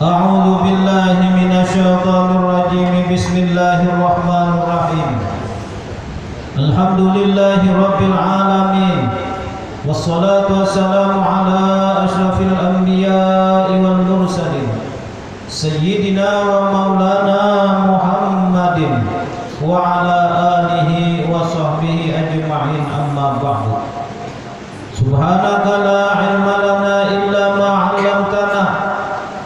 A'udzu billahi minasyaitonir rajim. Bismillahirrahmanirrahim. Alhamdulillahi rabbil alamin. Wassalatu wassalamu ala asyrafil anbiya'i wal mursalin. Sayyidina wa maulana Muhammadin wa ala alihi wa sahbihi ajma'in, amma ba'du. Subhanaka la ilma lana illa ma 'allamtana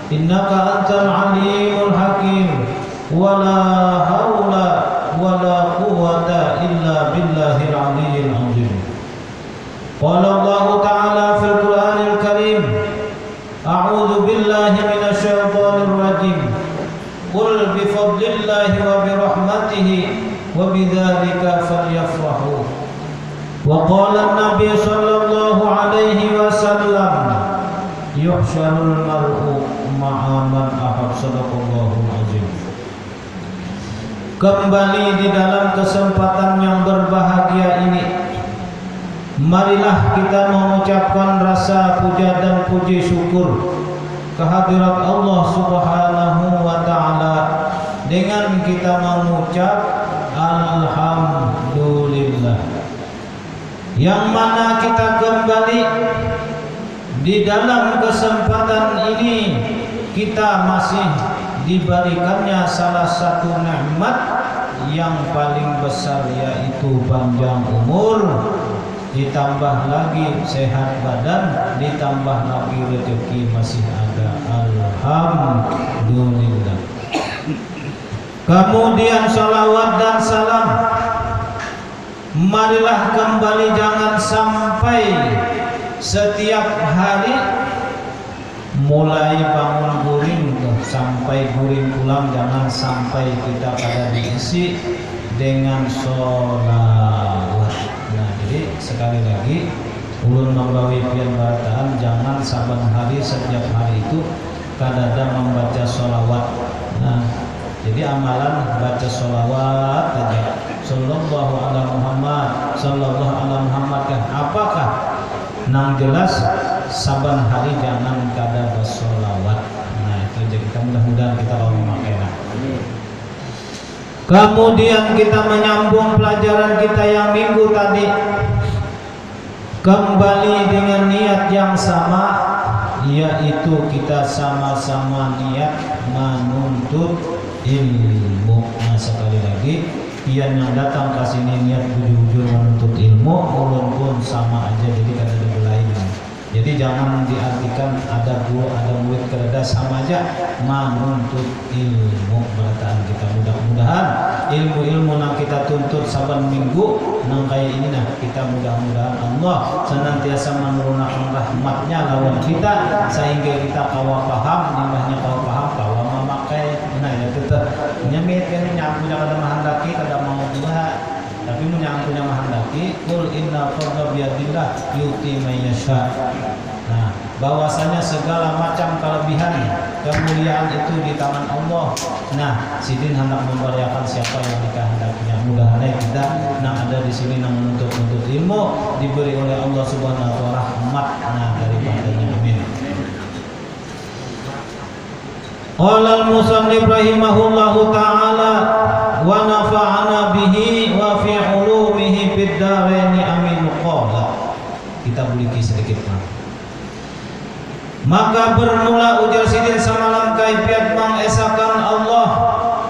innaka antal alimul hakim. Wa la haula wa la quwwata illa billahil aliyyil azim. Qala Allah ta'ala fil Qur'anil Karim, a'udzu billahi minasyaitonir rajim. Qul bi fadlillahi wa bi rahmatihi wa bidzalika falyafrahu. Wa qala an-nabiy sallallahu alaihi wasallam, yuhsyarul mar'u ma'a man ahab. Shadaqallahul azim. Kembali di dalam kesempatan yang berbahagia ini, marilah kita mengucapkan rasa puja dan puji syukur kehadirat Allah Subhanahu wa ta'ala dengan kita mengucap alhamdulillah, yang mana kita kembali di dalam kesempatan ini kita masih diberikannya salah satu nikmat yang paling besar, yaitu panjang umur, ditambah lagi sehat badan, ditambah lagi rezeki masih ada. Alhamdulillah. Kemudian salawat dan salam, marilah kembali, jangan sampai setiap hari mulai bangun guring sampai guring pulang, jangan sampai kita pada diisi dengan sholawat. Nah, jadi sekali lagi ulun membawi pian barataan, jangan saban hari setiap hari itu kadada membaca sholawat. Nah, jadi amalan baca sholawat aja, sallallahu ala Muhammad, sallallahu ala Muhammad. Apakah nang jelas saban hari jangan kada bersolawat. Nah, itu aja kita, mudah-mudahan kita mau memakainya. Kemudian kita menyambung pelajaran kita yang minggu tadi, kembali dengan niat yang sama, yaitu kita sama-sama niat menuntut ilmu. Nah, sekali lagi, pian yang datang ke sini niat jujur menuntut ilmu, ulun pun sama aja, jadi kada ada belain. Jadi jangan diartikan ada guru ada murid, kerada sama aja menuntut ilmu berataan kita. Mudah-mudahan ilmu-ilmu yang kita tuntut saban minggu nang kayak ini, nah kita mudah-mudahan Allah senantiasa menurunkan rahmatnya lawan kita, sehingga kita kawa paham, nimbahnya kawa paham, kawa memakai. Nah ya tetap nyamit kan nyampunya kada mahandaki, kada mau juga, tapi menyangkunya mahandaki. Qul inna fadla biyadillah yuti may yasha. Nah, bahwasanya segala macam kelebihan, kemuliaan itu di tangan Allah. Nah, sidin hendak memberdayakan siapa yang dikehendakinya. Mudah-mudahan kita ada di sini yang menuntut ilmu, diberi oleh Allah Subhanahu wa ta'ala rahmat daripadanya. Amin. Qala al-musannif rahimahullahu ta'ala wa nafa'ana bihi wa fi ulumihi fid dharain. Amin. Qala, kita beli sedikit maka bermula ujar sidin samalam kaifiat mengesahkan Allah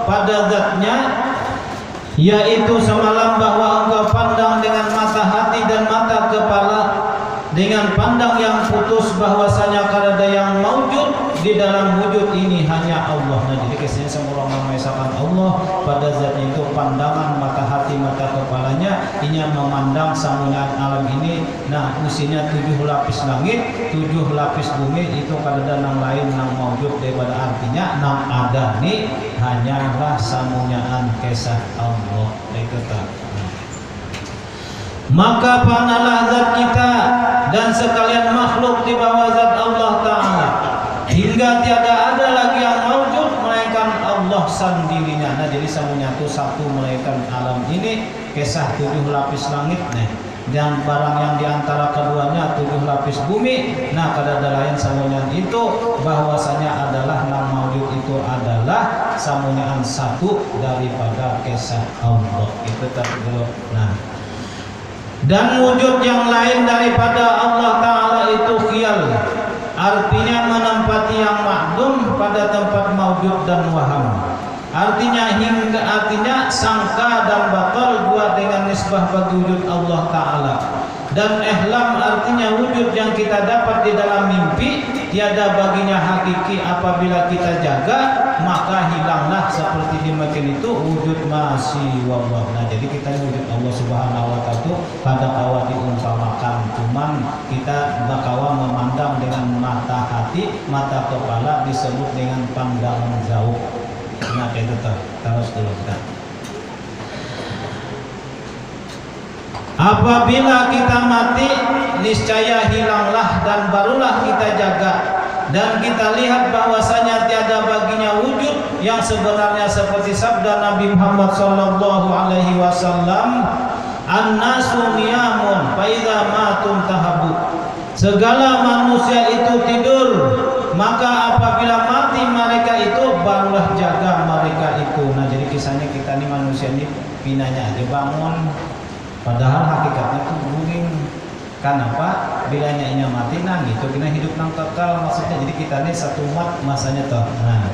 pada zatnya, yaitu semalam bahwa engkau pandang dengan mata hati dan mata kepala, dengan pandang yang putus bahwasanya kada yang maujud di dalam wujud ini hanya Allah. Nah, jadi kesini semua orang mengesahkan Allah pada zatnya itu pandangan mata hati mata kepalanya, ini memandang samungan alam ini. Nah, usinya 7 lapis langit, 7 lapis bumi, itu kada nang lain nang maujud daripada, artinya nang ada ni hanyalah samunyaan kesah Allah. Maka panalah zat kita dan sekalian makhluk di bawah zat Allah Ta'ala, hingga tiada ada lagi yang maujud melainkan Allah sendirinya. Nah, jadi samunya itu satu melainkan alam ini kesah 7 lapis langit nih, dan barang yang diantara keduanya 7 lapis bumi. Nah, kada ada lain samunya itu bahwasanya adalah nama itu adalah samunian satu daripada kisah Allah. Itu dulu. Nah, dan wujud yang lain daripada Allah Ta'ala itu khiyal, artinya menempati yang makdum pada tempat maujud dan waham. Artinya sangka dan batal buat dengan nisbah bagi wujud Allah Ta'ala. Dan ihlam artinya wujud yang kita dapat di dalam mimpi, tiada baginya hakiki apabila kita jaga, maka hilanglah seperti demikian itu wujud masih wallah. Nah, jadi kita wujud Allah Subhanahu wa Ta'ala itu pada kawa diumpamakan, cuman kita bakawa memandang dengan mata hati, mata kepala disebut dengan pandangan jauh. Nah, itu terus dulu kita. Apabila kita mati, niscaya hilanglah dan barulah kita jaga. Dan kita lihat bahwasanya tiada baginya wujud yang sebenarnya seperti sabda Nabi Muhammad sallallahu alaihi wasallam, "An-nasu niyamun fa idza matum tahabu." Segala manusia itu tidur, maka apabila mati mereka itu barulah jaga mereka itu. Nah, jadi kisahnya kita nih manusia ini pinanya aja bangun, padahal hakikatnya tuh booming. Kenapa? Bilanya ini mati nang gitu, kena hidup nang kekal maksudnya. Jadi kita ini satu umat masanya toh. Nah,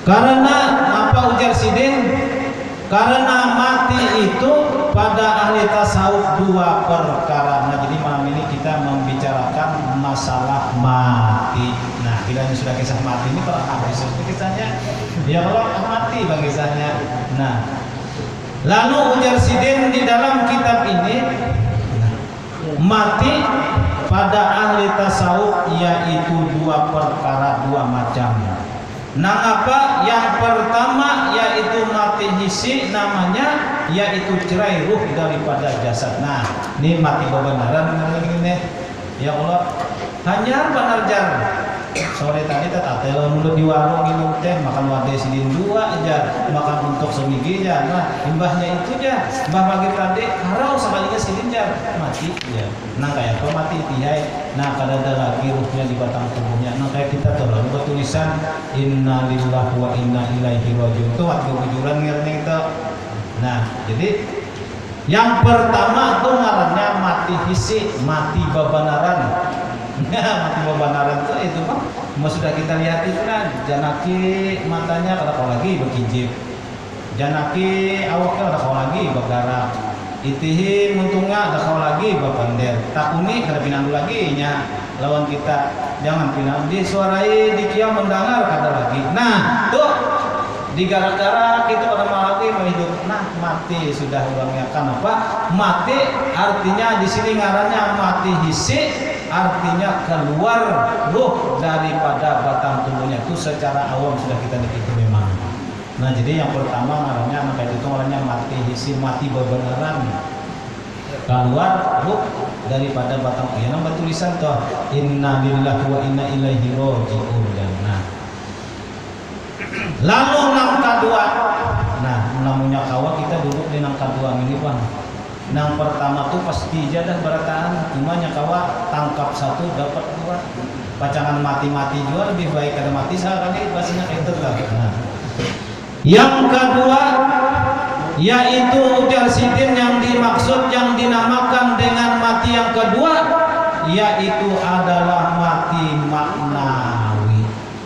karena apa ujar Sidin? Karena mati itu pada ahli tasawuf dua perkara. Nah, jadi malam ini kita membicarakan masalah mati. Nah, bila sudah kisah mati ini kalau habis kisahnya, ya Allah mati bang kisahnya. Nah, lalu ujar Sidin di dalam kitab ini, mati pada ahli tasawuf yaitu dua perkara, dua macam. Nah, apa? Yang pertama yaitu mati hissi, namanya yaitu cerai ruh daripada jasad. Nah, ini mati kebenaran ini. Ya Allah, hanya penarjar. Sore tadi tetap telo mulut di warung minum teh, makan wadah sidin dua aja, makan untuk seminggu aja. Nah, imbahnya itu aja. Mbah pagi tadi harau sekalinya sidin aja mati ya. Nah, kayak apa mati tihai. Nah, kada ada lagi ruhnya di batang tubuhnya. Nah, kayak kita tuh lalu tulisan inna lillahi wa inna ilaihi rajiun. Itu waktu kejuran ngerti itu. Nah, jadi yang pertama tuh ngarannya mati hissi, mati babanaran. Mati babanaran itu Pak. Sudah kita lihat itu kan, janaki matanya kada kau lagi berkijip, janaki awaknya kada kau lagi berdarah, itihi muntungnya kada kau lagi berpender, takuni kada pinandu lagi nya lawan kita, jangan pinandu disuarai dikiam mendengar kada lagi. Nah tuh di gara-gara kita pada mati hidup. Nah, mati sudah orangnya kan apa? Mati artinya di sini ngarannya mati hissi, artinya keluar ruh daripada batang tubuhnya. Itu secara awam sudah kita dikit memang. Nah, jadi yang pertama ngarannya anak itu ngarannya mati hissi, mati bebenaran. Keluar ruh daripada batang tubuhnya. Nama tulisan tuh inna lillahi wa inna ilaihi raji'un. Nah, lalu nang kedua, nah namanya kawa kita duduk di nang kedua ini bang. Nang pertama tuh pasti jadah berataan, cuma kawa tangkap satu dapat dua. Pacangan mati-mati juga lebih baik kada mati sekali bahasanya kayak itu lah. Nah, yang kedua yaitu ujar Sidin yang dimaksud yang dinamakan dengan mati yang kedua yaitu adalah mati maknawi.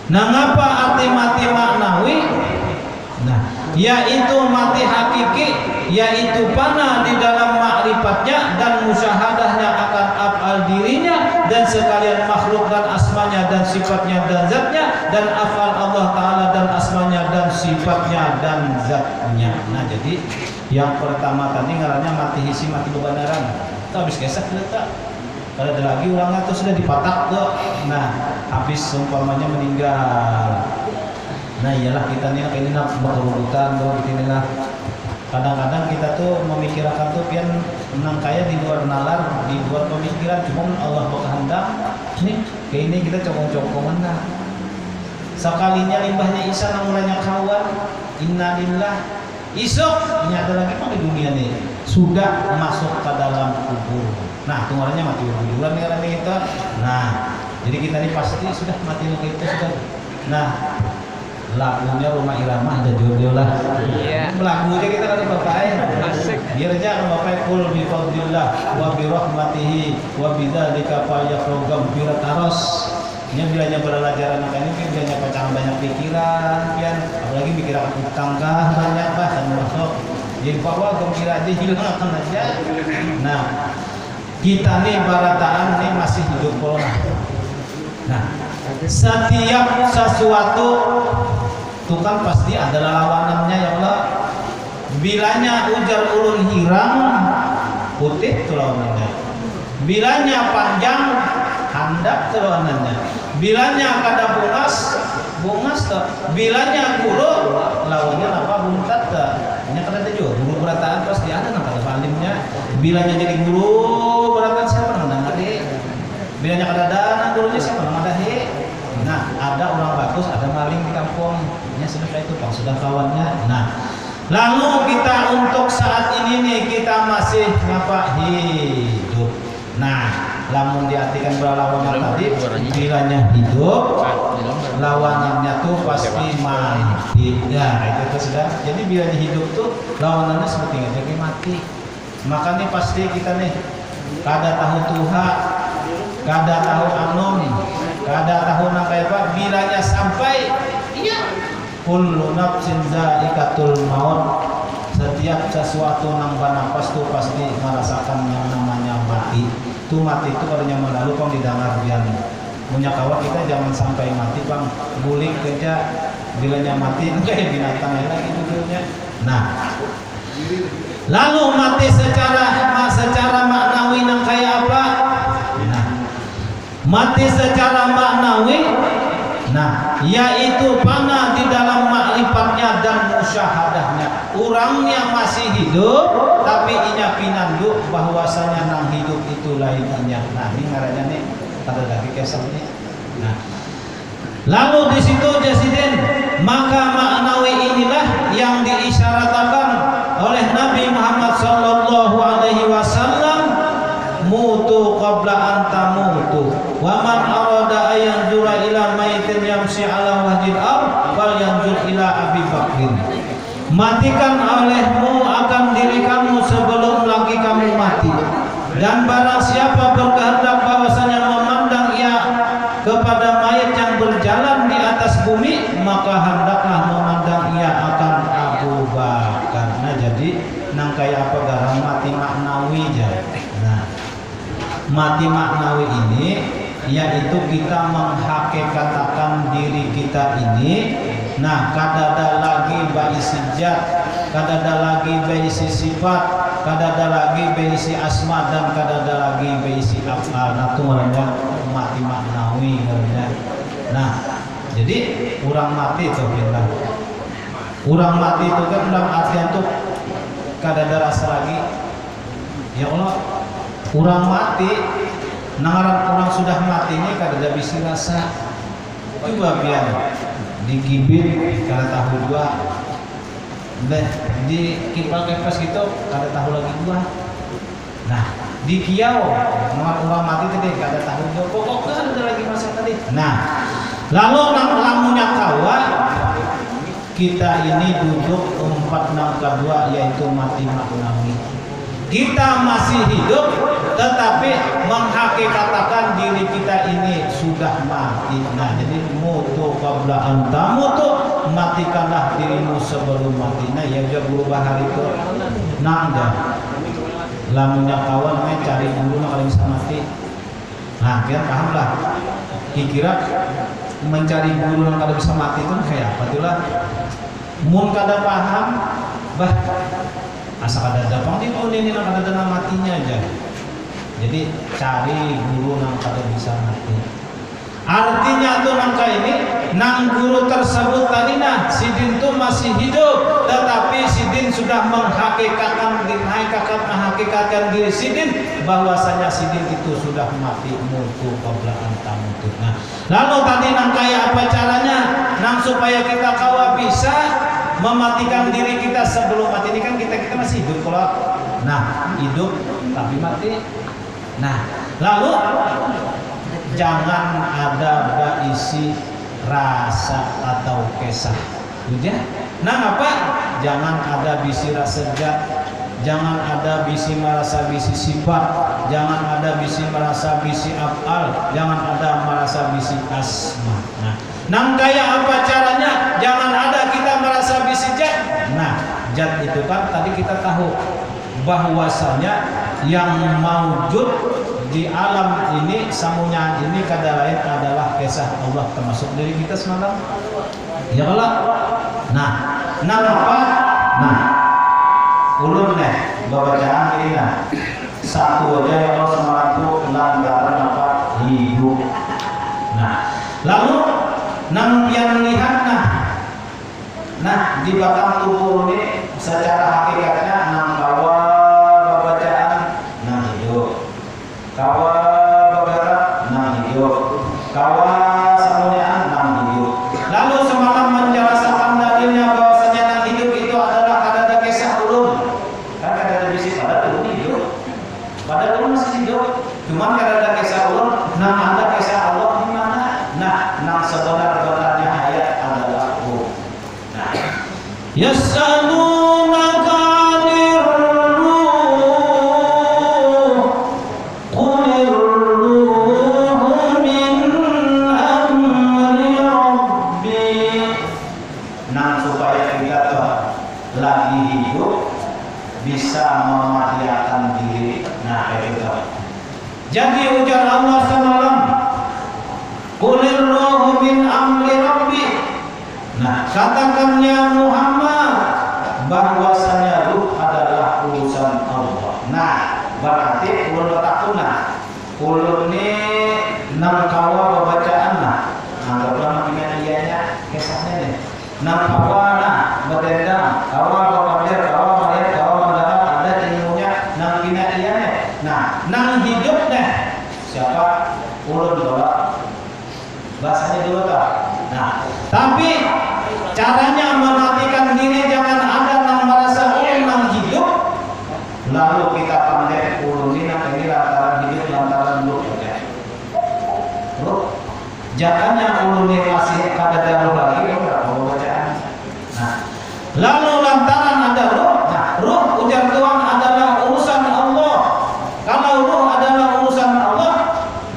Nah, ngapa arti mati maknawi? Nah, yaitu mati hakiki, yaitu fana di dalam makrifatnya dan musyahadahnya akan af'al dirinya dan sekalian makhluk dan asmanya dan sifatnya dan zatnya dan af'al Allah Ta'ala dan asmanya dan sifatnya dan zatnya. Nah, jadi yang pertama tadi ngarannya mati hisi, mati kebenaran. Habis gesek letak. Kalau ada lagi orangnya tuh sudah dipatak tuh. Nah, habis umpamanya meninggal. Nah, iyalah kita nih ini nak berkerubutan tuh begini lah. Kadang-kadang kita tuh memikirkan tuh pian menang kaya di luar nalar, di luar pemikiran, cuma Allah berkehendak. Nih, kayak ini kita cokong-cokongan lah. Sekalinya limbahnya Isa namanya kawan, innalillah. Isok, ini ada lagi apa di dunia nih? Sudah masuk ke dalam kubur. Nah, tunggalnya mati berbulan nih kita. Nah, jadi kita ini pasti sudah mati lagi itu sudah. Nah, lagunya Rhoma Irama ada jodoh lah. Iya. Lagunya kita kan Bapak Asik. biar aja Bapak kul bi fadlillah wa bi rahmatihi wa bidzalika falyafrahu birataros. Nya bilanya belajar anak ini kan bilanya pacaran banyak pikiran, pian apalagi pikiran utang kah banyak bah kan masuk. Jadi bahwa gembira aja hilangkan aja. Nah, kita nih barataan nih masih hidup corona. Nah, setiap sesuatu itu kan pasti adalah lawanannya ya Allah. Bilanya ujar ulun hirang, putih itu lawanannya. Bilanya panjang, handap itu lawanannya. Bilanya kada bungas tuh. Bilanya guru, lawannya apa buntat tuh. Nya kada ada juga guru berataan pasti ada nang kada palimnya. Bilanya jadi guru berataan siapa nang ngari. Bilanya kada ada nang gurunya siapa nang ada he. Nah, ada orang bagus, ada maling di kampung. Nya sudah itu Pak, sudah kawannya. Nah, lalu kita untuk saat ini nih kita masih ngapa hidup. Nah, lamun diartikan berlawanan tadi, bilanya hidup, lawanannya tuh pasti mati. Ya, itu sudah. Jadi bilanya hidup tuh lawanannya seperti ini, jadi mati. Makanya pasti kita nih kada tahu Tuhan, kada tahu anom, kada tahu nakai apa. Bilanya sampai, iya. Kullu nafsin za'iqatul maut. Setiap sesuatu nang bernapas tuh pasti merasakan yang namanya mati. Itu mati itu kalau nyaman lalu kong didengar biar punya kawan kita jangan sampai mati bang. Bulik kerja bilanya mati kayak binatang lagi dulunya. Nah, lalu mati secara maknawi nang kayak apa? Nah, mati secara maknawi. Nah, yaitu pana di dalam makrifatnya dan musyahadahnya. Orangnya masih hidup, tapi inya pinanduk bahwasanya nang hidup itu lainnya. Nah, ini ngarannya nih, ada lagi kesal nih. Nah, lalu di situ Jasidin, maka maknawi inilah yang diisyaratkan oleh Nabi Muhammad sallallahu alaihi wasallam, mutu qabla an tamutu. Wa man arada ayanzura ila maitin yamshi ala wajhil ard fal yanzur ila Abi Bakrin. Matikan olehmu akan diri kamu sebelum lagi kamu mati. Dan barang siapa berkehendak bahwasanya memandang ia kepada mayat yang berjalan di atas bumi, maka hendaklah memandang ia akan Abu Bakar. Nah, jadi nang kayak apa garam mati maknawi aja. Nah, mati maknawi ini yaitu kita menghakikatkan diri kita ini. Nah, kadada lagi baisi zat, kadada lagi baisi sifat, kadada lagi baisi asma, dan kadada lagi baisi afal. Nah, itu namanya mati maknawi namanya. Nah, jadi orang mati itu bilang. Orang mati itu kan dalam artian tuh kadada rasa lagi. Ya Allah, orang mati. Nangaran orang sudah mati ini kada bisa rasa. Coba biar digibit kada tahu dua. Dan di kipal kepes gitu kada tahu lagi dua. Nah, di kiau orang mati tadi kada tahu dua. Pokoknya ada lagi masa tadi. Nah, lalu lamunya kawa kita ini duduk empat nang kedua yaitu mati maknawi. Kita masih hidup tetapi menghakikatkan diri kita ini sudah mati. Nah, jadi mutu qabla an tamutu, matikanlah dirimu sebelum mati. Nah, ya juga guru bahar itu nangga lamunya kawan main cari guru nak bisa mati. Nah, kira paham lah. Kira mencari guru yang kada bisa mati itu kayak apa tuh lah. Mun kada paham bah asa kada dapang di ini nang kada ada matinya aja. Jadi cari guru nang kada bisa mati. Artinya tuh nangka ini nang guru tersebut tadi nah sidin tuh masih hidup, tetapi sidin sudah menghakikatkan diri sidin bahwasanya sidin itu sudah mati mutu qabla an tamutu. Nah, lalu tadi nang kayak apa caranya nang supaya kita kawa bisa mematikan diri kita sebelum mati. Ini kan kita masih hidup kalau nah hidup tapi mati. Nah, lalu jangan ada baisi rasa atau kesah. Udah. Nah apa? Jangan ada bisi rasa zat, jangan ada bisi merasa bisi sifat, jangan ada bisi merasa bisi af'al, jangan ada merasa bisi asma. Nah kayak apa caranya? Jangan ada kita merasa bisi zat. Nah zat itu kan tadi kita tahu bahwasanya yang maujud di alam ini, samunya ini kada lain adalah kisah Allah, termasuk diri kita semalam. Ya Allah. Nah apa? Nah ulun nih bacaan ini nah satu aja ya Allah semalam itu lantaran apa? Hidup. Nah lalu nang yang lihat nah di batang tubuh ini secara hakikatnya nang kawa bacaan nang hidup, kawa bergerak nang hidup, kawa samunyaan nang hidup. Lalu semalam menjelaskan dalilnya bahwasanya nang hidup itu adalah kadada kisah ulun. Kan kadada bisi pada ulun hidup, pada ulun masih hidup. Cuman kadada kisah ulun nang ada kisah Allah di mana? Nah nang sebenar-benarnya ayat adalah ruh. Nah yas'alunaka 'anir ruh qulir ruh min amri rabbi. Nah supaya kita lagi hidup bisa memahyakan diri. Nah itu. Jadi ujar Allah semalam, qulir ruh min amri rabbi. Nah katakannya Muhammad bahwasanya ruh adalah urusan Allah. Nah berarti ulun letakuna ulun ini nang kawa bacaan anggaplah makanya ianya kisahnya nih nang kawa berdendam kawa bapadir kawa melihat kawa mendapat ada ilmunya nang bina ianya. Nah nang hidup nih siapa ulun bawa bahasanya dulu tak. Nah tapi caranya mematikan diri jangan ada nang merasa ulun nang hidup lalu kita pandai ulun ini lantaran hidup lantaran ruh aja. Ruh jangannya ulun ini masih kada ada lagi berapa bacaan. Nah lalu lantaran ada ruh. Nah ruh ujar Tuhan adalah urusan Allah. Kalau ruh adalah urusan Allah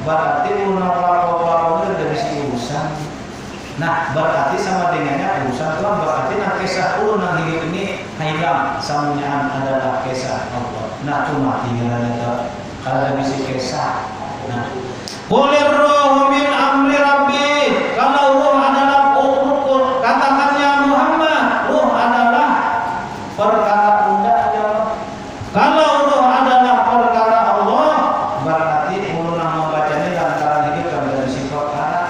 berarti ulun apa-apa dari si urusan. Nah berarti sama dengannya urusan Tuhan, berarti nah kisah ulun nang hidup ini hilang samunyaan adalah kisah Allah. Nah itu mati kalau bisa kisah. Nah qulir ruh min amri rabbi. Kalau ruh adalah ukur katakannya Muhammad ruh adalah perkara undangnya. Kalau ruh adalah perkara Allah berarti ulun nang membacanya lantaran hidup dan sifat perkara.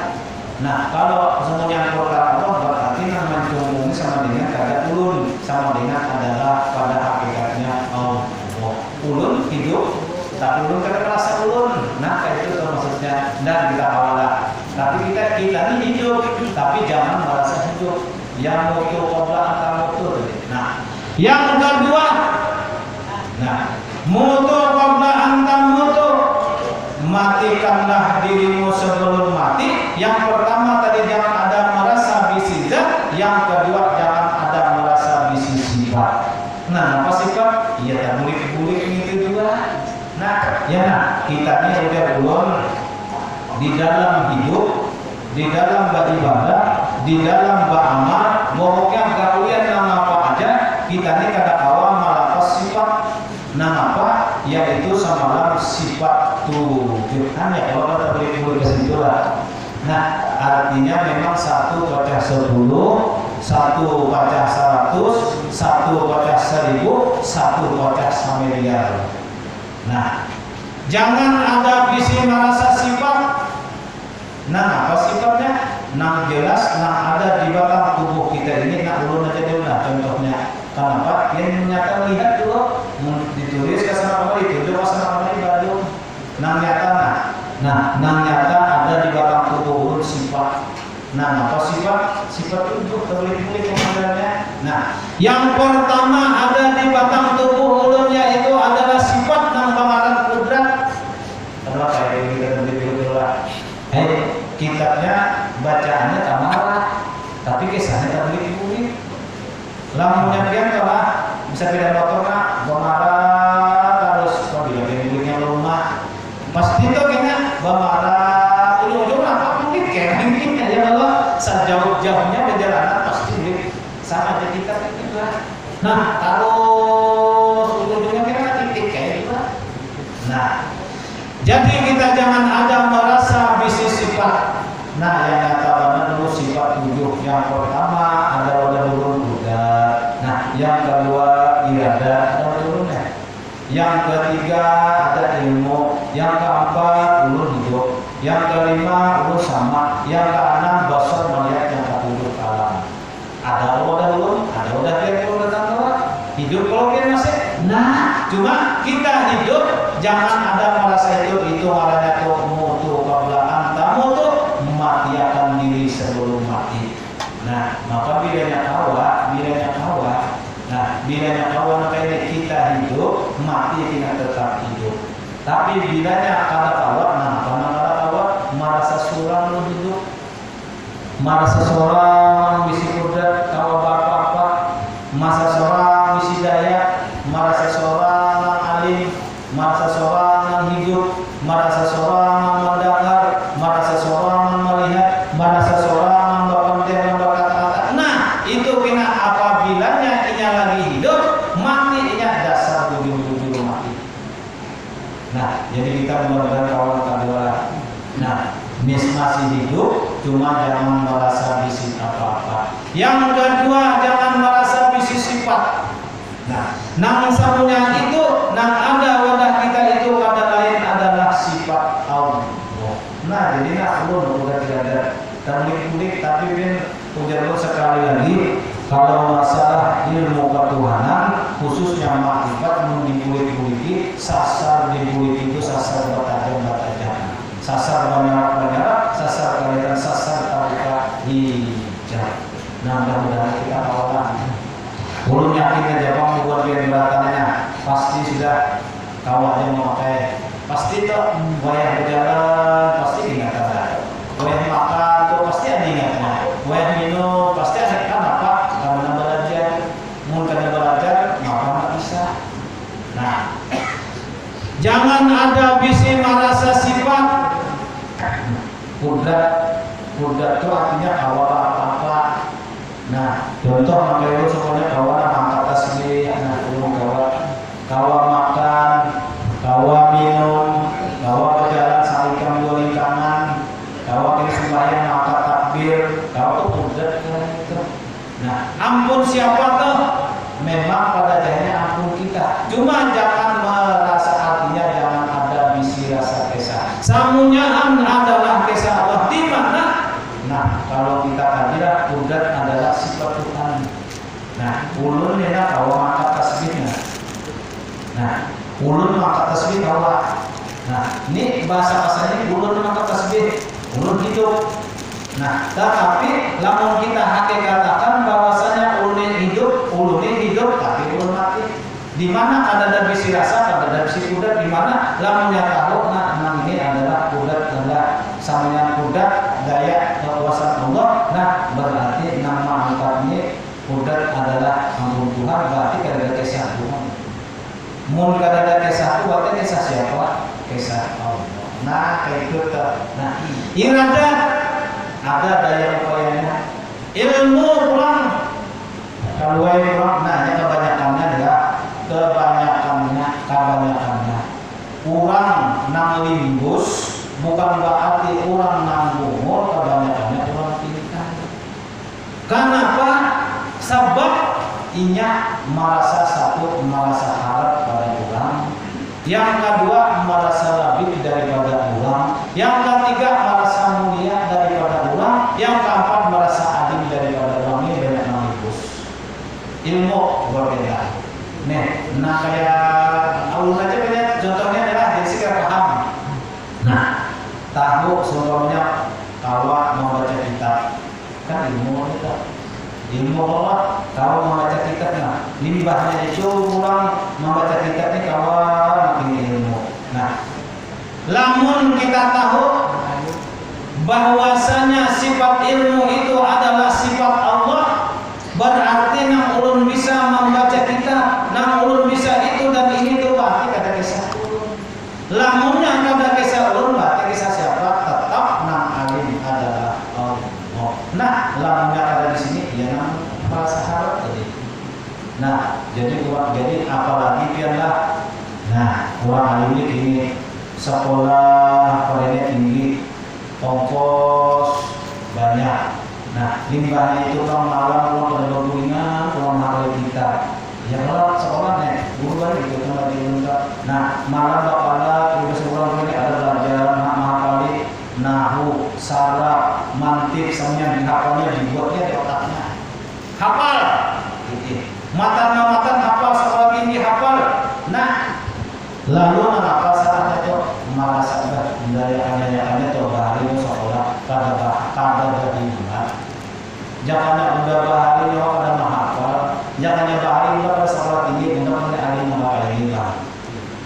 Nah kalau semuanya perkara Allah berarti nang mencungkungi sama dengan kata ulun sama dengan adalah pada hakikatnya Allah. Ulun hidup tapi ulun kan merasa ulun. Nah kayak itu maksudnya dan kita awalnya. Tapi kita ini hidup tapi jangan merasa hidup yang mutu qabla antar mutu. Nah yang kedua mutu qabla antar mutu, matikanlah dirimu sebelum mati. Yang pertama tadi jangan ada merasa bisi zat, yang kedua jangan ada merasa bisi sifat. Nah apa sifat? Iya tak bulik-bulik itu juga. Nah kita ini udah belum di dalam hidup, di dalam beribadah, di dalam beramal, pokoknya gawian yang apa aja kita ini kada kawa malakas sifat. Nah apa? Yaitu samalam sifat tujuan ya kalau kita boleh ke situ lah. Nah artinya memang 1 pecah 10, 1 pecah 100, 1 pecah 1000, 1 pecah miliar. Nah jangan ada bisi merasa sifat. Nah apa sifatnya? Nah jelas nah ada di batang tubuh kita ini. Nah ulun aja dulu lah contohnya. Kenapa? Yang nyata lihat dulu ditulis ke sana kembali, ditulis ke sana kembali baru. Nah nyata nah nyata ada di batang tubuh ulun sifat. Nah apa sifat? Sifat itu terlihat kemudiannya. Nah yang pertama ada di batang tubuh ulun yaitu adalah sifat yang pengaran kudrat. Kenapa kayak kita lebih lah? Kitabnya bacaannya tak marah, tapi kisahnya tak begitu. Lamun nyampean lah bisa beda motor nak marah terus kalau bila belinya rumah pasti tuh kayaknya marah ujung-ujungnya apa mungkin kayaknya ya Allah sejauh-jauhnya perjalanan pasti sama aja kita gitu lah. Nah kalau ujung-ujungnya kayaknya titik kayak gitu lah. Nah jadi kita jangan ada merasa bisnis sifat. Nah yang kata dulu sifat 7. Yang pertama ada roda turun kuda. Nah yang kedua irada ada turunnya. Yang ketiga ada ilmu. Yang keempat ulun hidup. Yang kelima ulun sama. Yang keenam basar melihat. Yang ketujuh alam. Ada roda turun, ada roda kiri, roda kanan. Hidup kalau kita masih. Nah cuma kita hidup jangan ada merasa itu marahnya tuh mutu kablaan tamu tuh mati akan diri sebelum mati. Nah maka bilanya kawa, nah bilanya kawa makanya kita hidup mati tidak tetap hidup. Tapi bilanya kata kawa, nah karena kata kawa merasa surang lo hidup, merasa seorang bisi kuda kawa bapak, merasa seorang bisi daya, merasa seorang alim, merasa seorang hidup, merasa seorang mendengar, merasa seorang melihat, merasa seorang berkonten berkata-kata. Nah itu kena apabila inya lagi hidup mati inya dasar tujuh mati. Nah jadi kita mudah-mudahan kawan kedua. Nah masih hidup cuma jangan merasa bisik apa-apa. Yang kedua jangan merasa bisik sifat. Nah nang samunya itu nang ada wadah kita itu pada lain adalah sifat Allah. Nah jadi nak ulun udah tidak ada termulik-mulik tapi bin ujar sekali lagi kalau masalah ilmu ketuhanan khususnya makrifat dimulik-muliki sasar dimulik itu sasar bertajam-bertajam, sasar banyak-banyak, sasar kelihatan, sasar taruka hijab. Nah mudah-mudahan kita kawalan. Ulun yakin aja bang buat biar beratannya pasti sudah kawannya memakai pasti tuh wayah berjalan pasti ingat ada wayah makan tuh pasti ada ingatnya wayah minum pasti ada kan apa karena belajar mungkin belajar maka nggak bisa. Nah jangan ada bisi merasa sifat kudrat itu artinya awal apa. Nah contoh makanya semuanya kawan angkat tasbih, anak ulung kawan makan, kawan minum, kawan berjalan saling dua lingkaran, kawan kini sembahyang angkat takbir, kawan tuh kudrat itu. Nah ampun siapa tuh? Memang pada jadinya ampun kita. Cuma jangan merasa artinya jangan ada bisi rasa kesah. Samunyaan adalah kesah Allah di mana? Nah kalau kita kira kudrat adalah sifat Tuhan. Nah ulun ya kawa maka tasbihnya. Nah ulun maka tasbih kawa. Nah ini bahasa-bahasanya ulun maka tasbih, ulun hidup. Nah tetapi lamun kita hakikatkan bahwasanya ulun hidup tapi ulun mati. Di mana ada bisi rasa, ada bisi kudrat di mana lamunnya tahu nah ini adalah kudrat adalah samanya kudrat daya kekuasaan Allah. Nah berarti nama angkatnya kudrat adalah ampun Tuhan berarti kada kisah Tuhan. Mun kada kisah Tuhan berarti kisah siapa? Kisah Allah. Nah kayak itu nah irada ada daya upayanya ilmu pulang kalau pulang nah ini kebanyakannya adalah kebanyakannya kurang nang limbus bukan berarti kurang nang umur, kebanyakannya kurang pintar. Kenapa? Sebab inya merasa harap pada orang, yang kedua merasa lebih daripada orang, yang ketiga merasa mulia daripada orang, yang keempat merasa adil daripada orang. Ini banyak limbus ilmu berbeda. Nah kayak ulun aja banyak contohnya adalah dari sikap paham. Nah tahu sebelumnya kalau mau baca kitab kan ilmu Allah kalau membaca kitabnya limbahnya itu pulang membaca kitabnya kalau makin ilmu. Nah lamun kita tahu bahwasanya sifat ilmu itu adalah sifat Allah, berarti nang ulun bisa membaca kitab, nang ulun bisa itu dan ini tuh berarti kada kisah ulun. Lamunnya kada kisah ulun berarti kisah siapa? Tetap nang alim adalah Allah. Nah, lamunnya ada di sini ya nang para sahabat tadi. Nah, jadi apalagi biarlah. Nah, orang alim ini sekolah kuliahnya tinggi, ongkos banyak. Nah, limbahnya itu orang malam pulang pada bergulingan, pulang malam kita. Ya kalau sekolahnya guru kan itu kan lagi minta. Nah, malam bapak udah sebulan ini ada belajar mahakali, nahu, saraf, mantik, semuanya dihafalnya, dibuatnya di otaknya. Hafal, gitu. Matan hafal, sekolah tinggi hafal. Nah, lalu apa salahnya itu merasa dari hanya coba hari itu sekolah kada beriman. Jangannya udah bahari nyawa pada mahafal, jangannya bahari udah pada sekolah tinggi untuk menjadi alim mahal.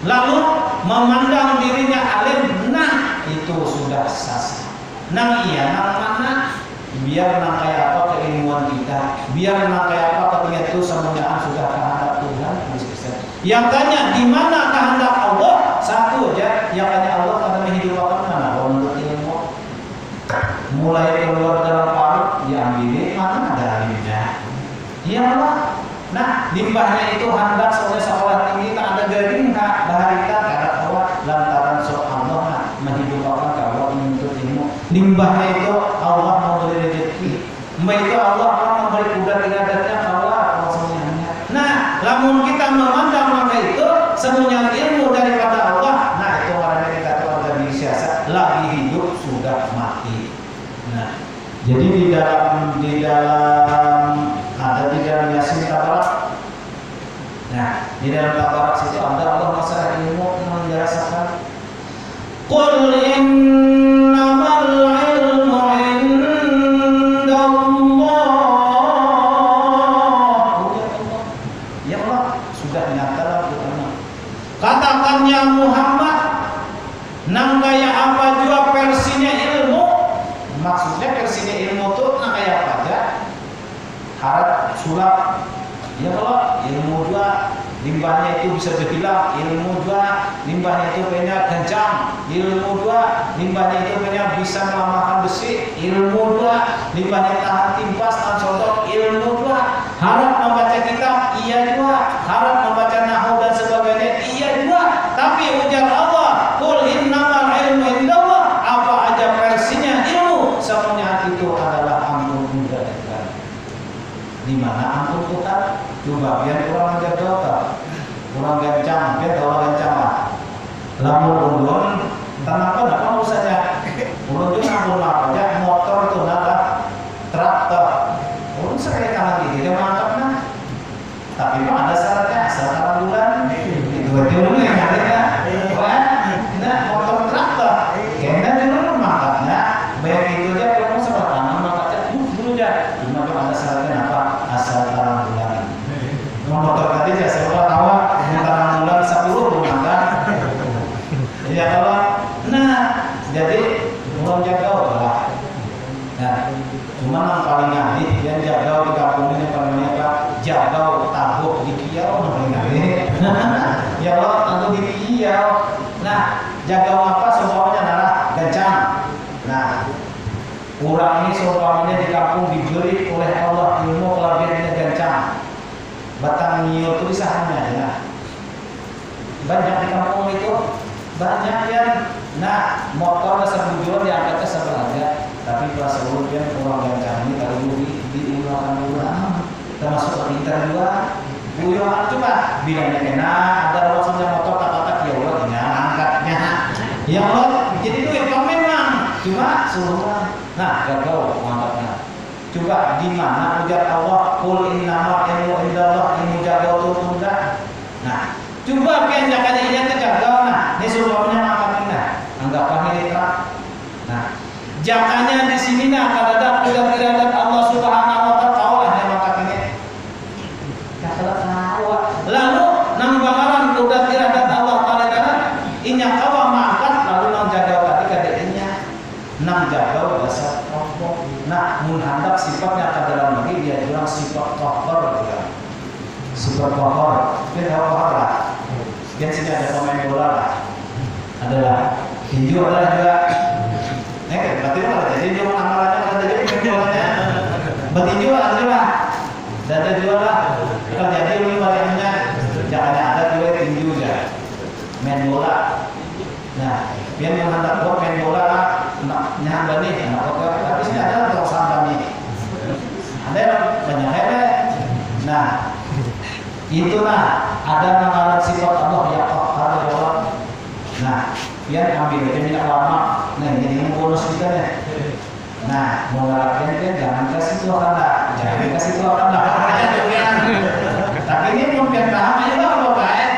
Lalu memandang dirinya alim, nah itu sudah sasa. Nang iya nang mana? Biar nang kayak apa keilmuan kita, biar nang kayak apa ketika itu semuanya sudah kehendak Tuhan. Yang tanya di mana kehendak Allah? Satu aja, yang tanya Allah karena menghidupkan mana? Kalau menurut ilmu, mulai keluar dalam parut diambil, mana ada alimnya? Iya Allah. Nah, limbahnya itu hendak soalnya sekolah tinggi tak ada garing, tak baharita, kada tahu lantaran soal Allah menghidupkan kalau menuntut ilmu. Limbahnya itu Allah memberi rezeki, itu Allah memberi kuda iradatnya Allah semuanya. Nah, lamun kita memandang maka itu semuanya ilmu daripada Allah. Nah, itu orang kita tahu dari siasat lagi hidup sudah mati. Nah, jadi di dalam ada di dalam Yasin Tabarak. Nah, di dalam Tabarak situ ada Allah masalah ilmu menjelaskan. Qul innamal ilmu indallah. Ya Allah, sudah nyata lah Tuhan. Katakan ya Muhammad, nang kayak apa juga versinya ilmu. Maksudnya versinya ilmu itu nang kayak apa aja? Harap sulap. Ya Allah, ilmu juga limbahnya itu bisa dibilang, ilmu juga limbahnya itu banyak kencang, ilmu juga limbahnya itu banyak bisa melamakan besi, ilmu juga limbahnya tahan timpas, tahan sotok, ilmu juga harap membaca kitab, iya juga harap membaca nahwu dan sebagainya, iya juga. Tapi ujar Allah, qul innamal ilmu indallah, apa aja versinya ilmu semuanya itu adalah ampun Tuhan. Di mana ampun Tuhan? Coba biar kurang menjaga, kurang gancang, biar orang gancang. Lamun ulun, tanah apa usahanya? Ulun itu ampun apa aja, motor itu nada, traktor. Ulun sekali kalah gigi dia mantapnya. Tapi ada syaratnya, asal bulan itu ulun yang ada. Nah, motor traktor, kayaknya dulu mantapnya. Bayar itu aja, ulun sebelah kanan mantapnya, dulu aja. Cuma ada syaratnya apa? Asal bulan. Motor tadi ya saya tahu antara bulan 10 bulan kan. Ya kalau nah jadi belum jaga lah. Nah, cuma yang paling ahli yang jaga di kampung ini paling apa? Jaga tahu di kiau paling ahli. Ya Allah tahu di kiau. Nah, jaga apa semuanya adalah gancang. Nah, orang ini seumpamanya di kampung diberi oleh Allah ilmu kelebihannya gancang. Batang nio tulisannya ya. Banyak di kampung itu, banyak yang nah motor sebujur diangkat ke sebelahnya, tapi pas sebelumnya kurang gancang ini kalau diulangkan termasuk pintar juga. Buyuan coba bilangnya kena ada rasanya motor tak ya Allah ini angkatnya. Ya Allah, jadi itu yang memang cuma suruh. Nah, gagal angkatnya. Coba di mana ujar Allah qul innamal ilmu indallah ilmu jaga tunda. Nah, coba pian jakanya ini terjaga. Nah, ini suruhnya angkatnya. Anggaplah ini terang. Nah, jakanya di sini nah kada ada iradat Allah Subhanahu wa taala kaulah yang angkatnya. Ya tahu. Lalu nang bakaran udah iradat Allah taala inya kawa mangkat lalu nang jaga tadi kadenya. Nang jaga hendak sifatnya ke dalam lagi dia bilang sifat kohor ya. Sifat kohor dia kohor lah dia sini ada pemain bola lah adalah tinju adalah juga berarti lah jadi dia amalannya ada jadi pemain bolanya bertinju ada juga ada juga lah kalau jadi ini variannya jangan ada juga tinju ya main bola nah biar yang hendak buat main bola lah nyahanda nih tapi sini ada untuk sahanda nih ada banyak hebat nah itulah ada nama sifat Allah ya Allah nah biar ambil aja minyak lama nah ini bonus kita nih nah mau latihan kan jangan kasih Tuhan lah jangan kasih Tuhan lah tapi ini belum paham aja lah kalau baik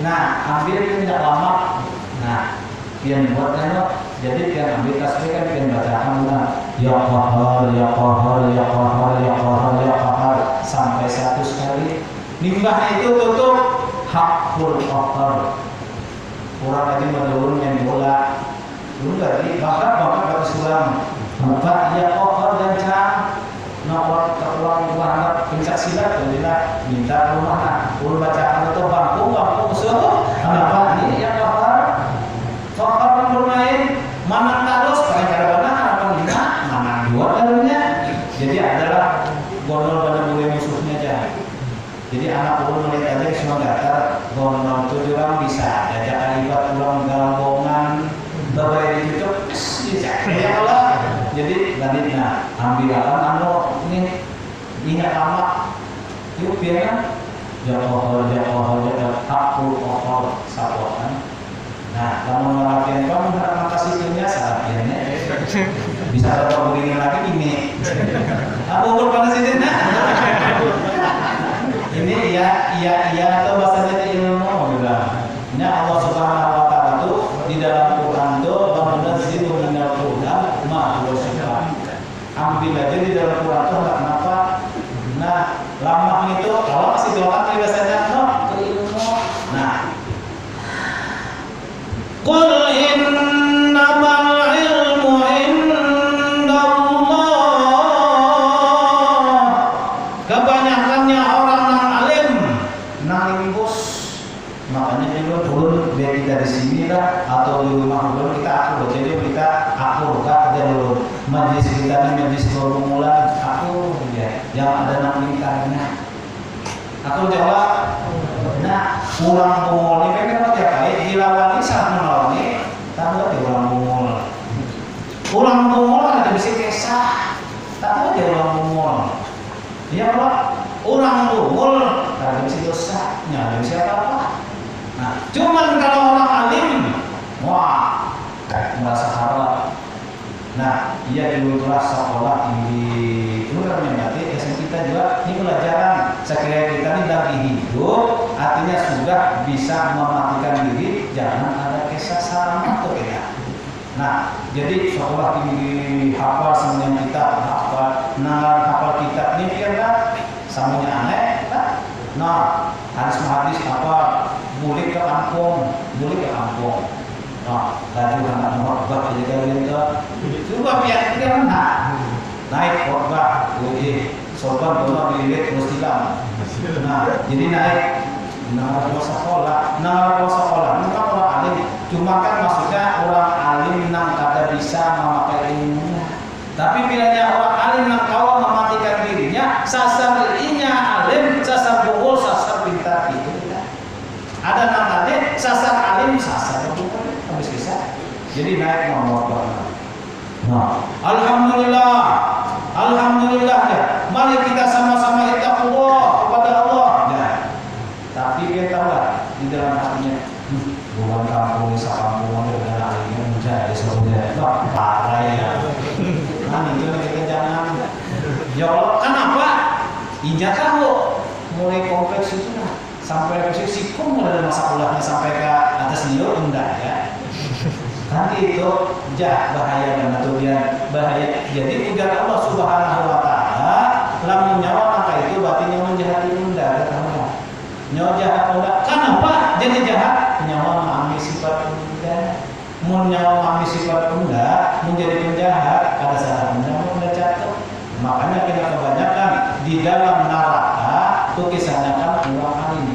nah ambil minyak lama nah biar buatnya jadi biar ambil tasbih kan biar bacaan lah ya qahar ya qahar ya qahar ya qahar ya qahar sampai 100 kali limbahnya itu tutup hakul qahar kurang lagi menurun yang bola belum lagi bahkan batu sulam bapak ya qahar dan cang nomor terulang buah pencak silat alhamdulillah minta rumah nah ulun bacaan itu bangku musuh kenapa ini ya qahar qahar bermain mana terus pakai cara mana harapan lima mana dua dalamnya jadi adalah gondol pada boleh musuhnya aja jadi anak ulun melihat aja semua datar gondol itu orang bisa jajak alibat ulang galongan berbagai dicucuk bisa ya Allah jadi lanjutnya ambil alam ini ingat lama yuk biarkan jakohol hakul kohol sabuan nah kalau latihan kamu harap makasih punya latihannya bisa dapat begini lagi ini aku berpanas ini ini iya atau bahasanya ilmu bilang ini Allah Subhanahu wa ta'ala itu di dalam Quran itu benar zidu minal Quran ma huwa sifat ambil aja di dalam Quran itu enggak kenapa nah lama itu kalau masih doang biasanya no ilmu nah qul innamal ilmu indallah kebanyakannya orang yang alim nalimbus makanya dulu turun biar kita di sini lah atau di rumah dulu kita akur jadi kita akur kak aja dulu majlis kita ini majlis baru mulai akur ya yang ada namanya karena aku jawab nah kurang bungol ini kan tiap kali dilawani saat menolongi tahu dia orang bungol ada bisa kisah tahu dia orang bungol ya Allah orang bungol ada bisa dosanya ada bisa apa nah cuman kalau orang alim wah merasa harap nah ia dulu kelas sekolah tinggi itu kan berarti SMP kita juga ini pelajaran sekiranya kita ini lagi hidup artinya sudah bisa mematikan diri jangan ada kisah sama tuh ya nah jadi sekolah tinggi hafal semuanya kita hafal kitab ini kira semuanya aneh nah hadis apa bulik ke kampung nah laju anak khotbah jadi kalau itu coba biar kita naik khotbah sorban doa dilihat mustilam nah jadi naik nama sekolah bukan orang alim cuma kan maksudnya orang alim yang kada bisa memakai ilmunya tapi bilanya orang alim yang kau mematikan dirinya sasar inya alim sasar bungul sasar pintar itu ada namanya sasar alim sasar bungul habis bisa jadi naik nomor nah alhamdulillah ya mari kita sama-sama ittaqullah kepada Allah ya tapi kita tahu di dalam hatinya bukan kampung sakampung dengan alimnya menjadi sebenarnya parah ya nah itu kita jangan ya Allah kenapa injak tahu mulai kompleks itu lah sampai sikum mulai masalahnya sampai ke atas liur enggak ya nanti itu bahaya dan aturan bahaya jadi ujar Allah Subhanahu wa ta'ala lamun nyawa maka itu berarti nyawa jahat unda katakanlah nyawa jahat unda kenapa jadi jahat nyawa mengambil sifat unda mun nyawa mengambil sifat unda menjadi penjahat pada saat unda jatuh makanya makanya kita kebanyakan di dalam neraka itu kisahnya kan ulama ini.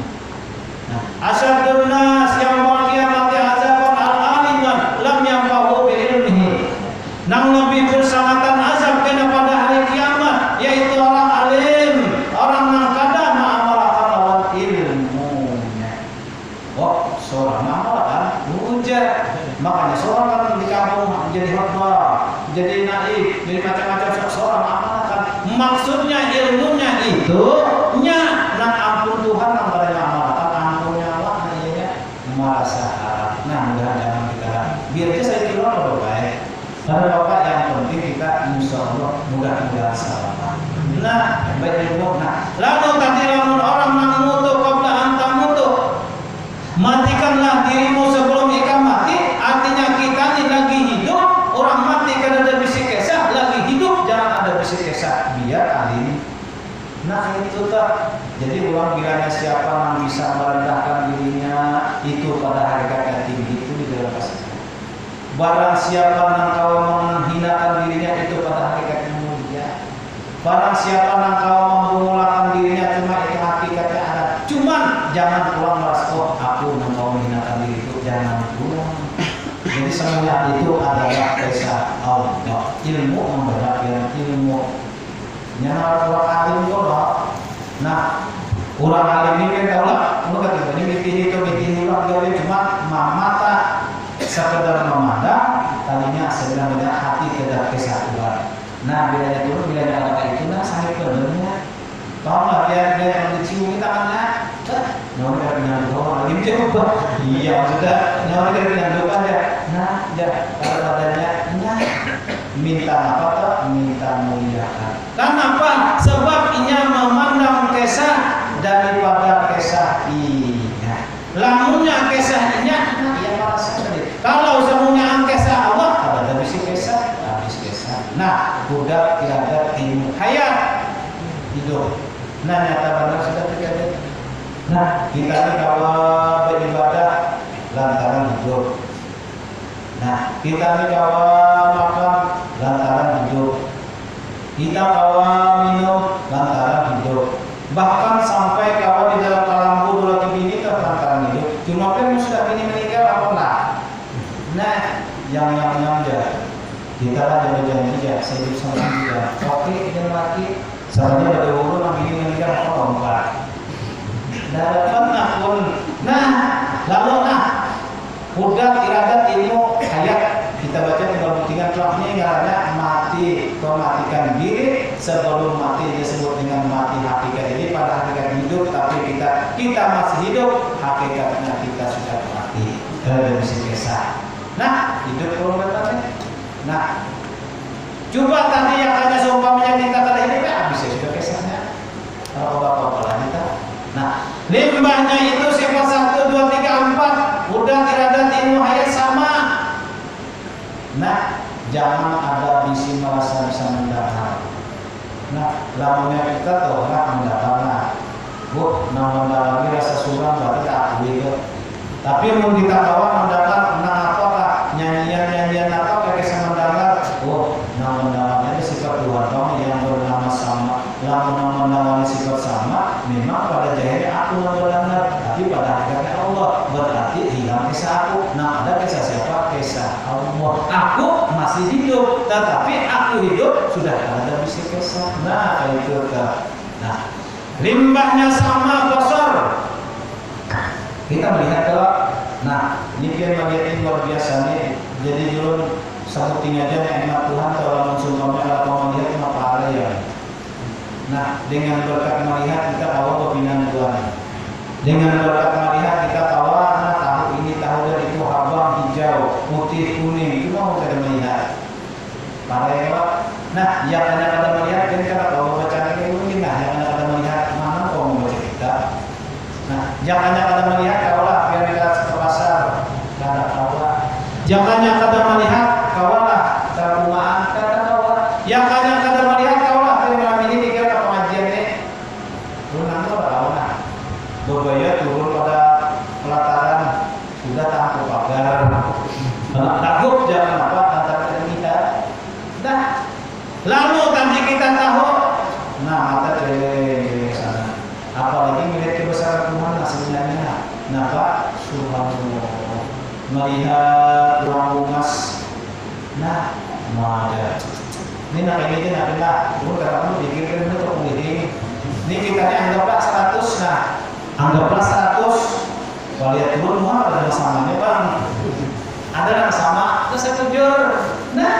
Nah, asyadun nas yang qiyamati azaban al-aliman lam yanfahu bi ilmihi. Nang lebih bersangatan azab kena pada hari kiamat yaitu orang alim, orang nang kada ma'amalakan lawan ilmunya. Oh, seorang ma'amalakan ujar. Makanya seorang kan di kampung jadi khotbah, jadi naib, jadi macam-macam seorang ma'amalakan. Maksudnya ilmunya itu nang ampun Tuhan nang pada ma'amalakan ampunnya Allah ya merasa harap. Nah, mudah-mudahan kita biar aja saya keluar kalau baik. Karena Bapak yang penting kita insya Allah mudah-mudahan salah. Nah, baik ilmu. Nah, lalu tadi lamun orang namutu qabla anta mutu. Matikanlah dirimu sebelum ikan mati. Artinya kita ini lagi hidup. Orang mati kan ada bisik kesah. Lagi hidup jangan ada bisik kesah. Biar alim. Nah itu tak. Jadi uang bilangnya siapa yang bisa merendahkan dirinya itu pada hakikat tinggi itu di dalam kasih. Barang siapa yang kau menghinakan dirinya itu pada hakikatnya mulia. Barang siapa yang kau membungulakan dirinya cuma itu hakikatnya ada. Cuman jangan pulang merasa oh aku yang kau menghinakan diri itu jangan pulang. Jadi semua itu adalah kisah Allah. Ilmu memberatkan ilmu. Nyala orang alim kalau. Nah, orang alim ini kan tahu lah. Lu kata ini mikir orang cuma mata. Sekedar memandang, tadinya sebenarnya hati tidak kesatuan. Nah, bedanya dulu, bedanya apa itu, nah sangat benernya. Tahu nggak dia yang dicium tangannya? Nyawa dari dengan doa lagi coba. Iya maksudnya nyawa dari dengan doa ya. Nah, ya kalau adanya, nah minta apa tuh? Minta muliakan. Kenapa? Sebab inya memandang kesah daripada kesah inya. Lamunnya kesah inya, nah ia merasa sedih. Kalau semuanya angkesa Allah, ada habis kisah, habis kisah. Nah, budak tidak ada ilmu hayat hidup. Nah, nyata benar sudah terjadi. Nah, kita ini kalau beribadah lantaran hidup. Nah, kita ini kalau makan lantaran hidup. Kita kalau minum lantaran hidup. Bahkan sampai kalau di dalam alam kubur lagi bini lantaran hidup. Cuma kan sudah bini meninggal apa enggak? Nah, yang aja kita ada janji ya, saya hidup sama dia. Oke, dia lagi. Soalnya ada urut yang ini meninggal apa enggak? Dapat pun. Nah, lalu udah iradat ilmu hayat kita baca di dalam buktikan ini karena mati mematikan diri sebelum mati disebut dengan mati hakikat ini pada hakikat hidup tapi kita masih hidup hakikatnya kita sudah mati dan bisa kisah. Nah, hidup kalau katanya. Nah, coba tadi yang hanya seumpamanya kita kali ini habis ya sudah kisahnya. Kalau bapak-bapak kita. Nah, limbahnya itu sifat 1, 2, 3, 4 udah iradat ilmu hayat sama. Nah, jangan ada bisi merasa bisa mendahar. Nah, lamunnya kita tahu orang mendahar. Bu, nama lagi rasa suram berarti tak gitu. Tapi mau kita bawa mendapat apakah nyanyian apa kayak sama mendapat? Oh, nama-namanya sifat Tuhan dong yang bernama sama. Nama-nama sifat sama, memang pada jahilnya aku mendapat, tapi pada hakikatnya Allah berarti hilang kisah aku. Nah, ada kisah siapa? Kisah Allah. Aku masih hidup, tetapi aku hidup sudah ada bisa kisah. Nah, itu kan. Nah, limbahnya sama besar. Kita melihat kalau, nah ini biar bagian ini luar biasa nih. Jadi dulu sebutin aja nikmat Tuhan kalau mensumpahnya atau melihat apa ada ya. Nah dengan berkat melihat kita tahu pembinaan Tuhan. Dengan berkat melihat kita tahu tahu ini tahu dan itu abang hijau, putih kuning itu mau kita melihat. Para ya. Nah yang ada melihat kan kita tahu bacaan kayak begini nah yang ada melihat mana kau mau baca kita. Nah, jangan yang kada melihat kaulah biar kita ke pasar, kada kaulah. Jangan yang kada melihat kaulah ke rumahan, kada kaulah. Yang kada melihat kaulah dari malam ini dikira ke pengajian nih. Runang tu kaulah. Berbaya turun pada pelataran sudah tak pagar. Takut jangan apa antara kita. Dah. Lalu tadi kita tahu Ini kita anggaplah 100. Nah, anggaplah 100. Kalau lihat turun mah ada samanya bang. Ada yang sama, terus saya tujur. Nah,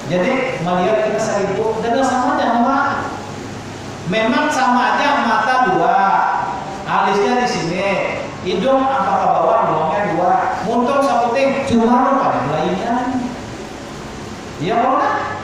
jadi melihat kita 1000 dan sama aja mah. Memang sama aja mata 2, alisnya di sini, hidung apa ke bawah, bolongnya 2, muntung saputing, cuma pada lainnya. Iya kan?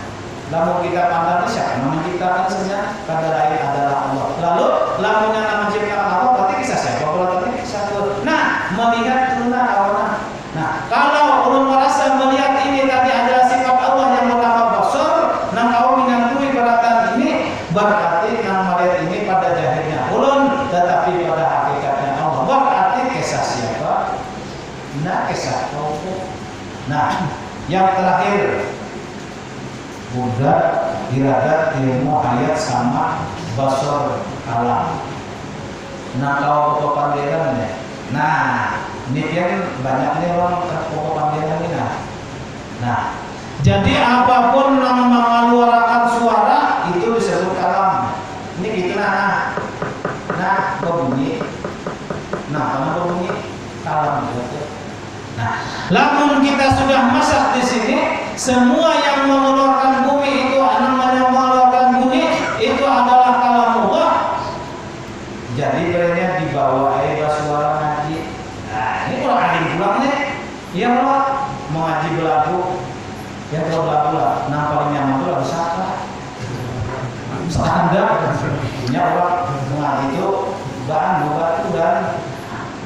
Lalu kita pandang siapa yang menciptakan saja, pada lain adalah Allah. Lalu lamunya nama menciptakan Allah berarti kisah siapa? Kalau berarti kisah Tuhan. Nah, melihat tuna awana. Nah, kalau ulun merasa melihat ini tadi adalah sifat Allah yang bernama basar, nang kau menyantui perkataan ini berarti nang melihat ini pada jahilnya ulun, tetapi pada hakikatnya Allah. Berarti kisah siapa? Nah, kisah Allah. Nah, yang terakhir, Buddha iradat ilmu ayat sama basar alam. Nah, kalau pepanggilan ya. Nah, ini kan banyaknya orang pepanggilan ini. Nah, jadi apapun yang mengeluarkan suara itu disebut kalam. Ini gitu nah. Nah, berbunyi. Nah, karena berbunyi kalam gitu. Nah, lamun kita sudah masak di sini, semua yang mengeluarkan bumi itu namanya mengeluarkan bunyi itu adalah kalamullah. Jadi berenya dibawa air suara ngaji. Nah, ini kalau adik pulang nih, ya Allah mengaji belagu. Ya kalau belagu lah, nah paling nyaman itu lagu siapa? Standar, punya orang mengaji itu bahan buat itu dan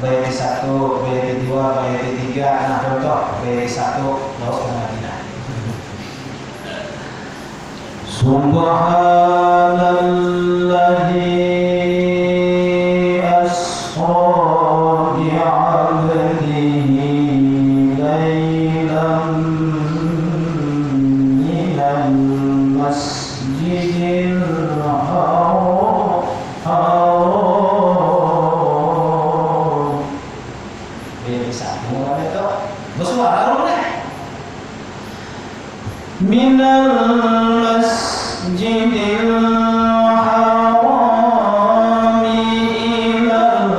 bayar 1, bayar 2, bayar 3. Nah contoh bayar 1 laos Madinah. Subhanalladzi asra bi'abdihi laylan minal masjidil haram minal masjidil haram ilal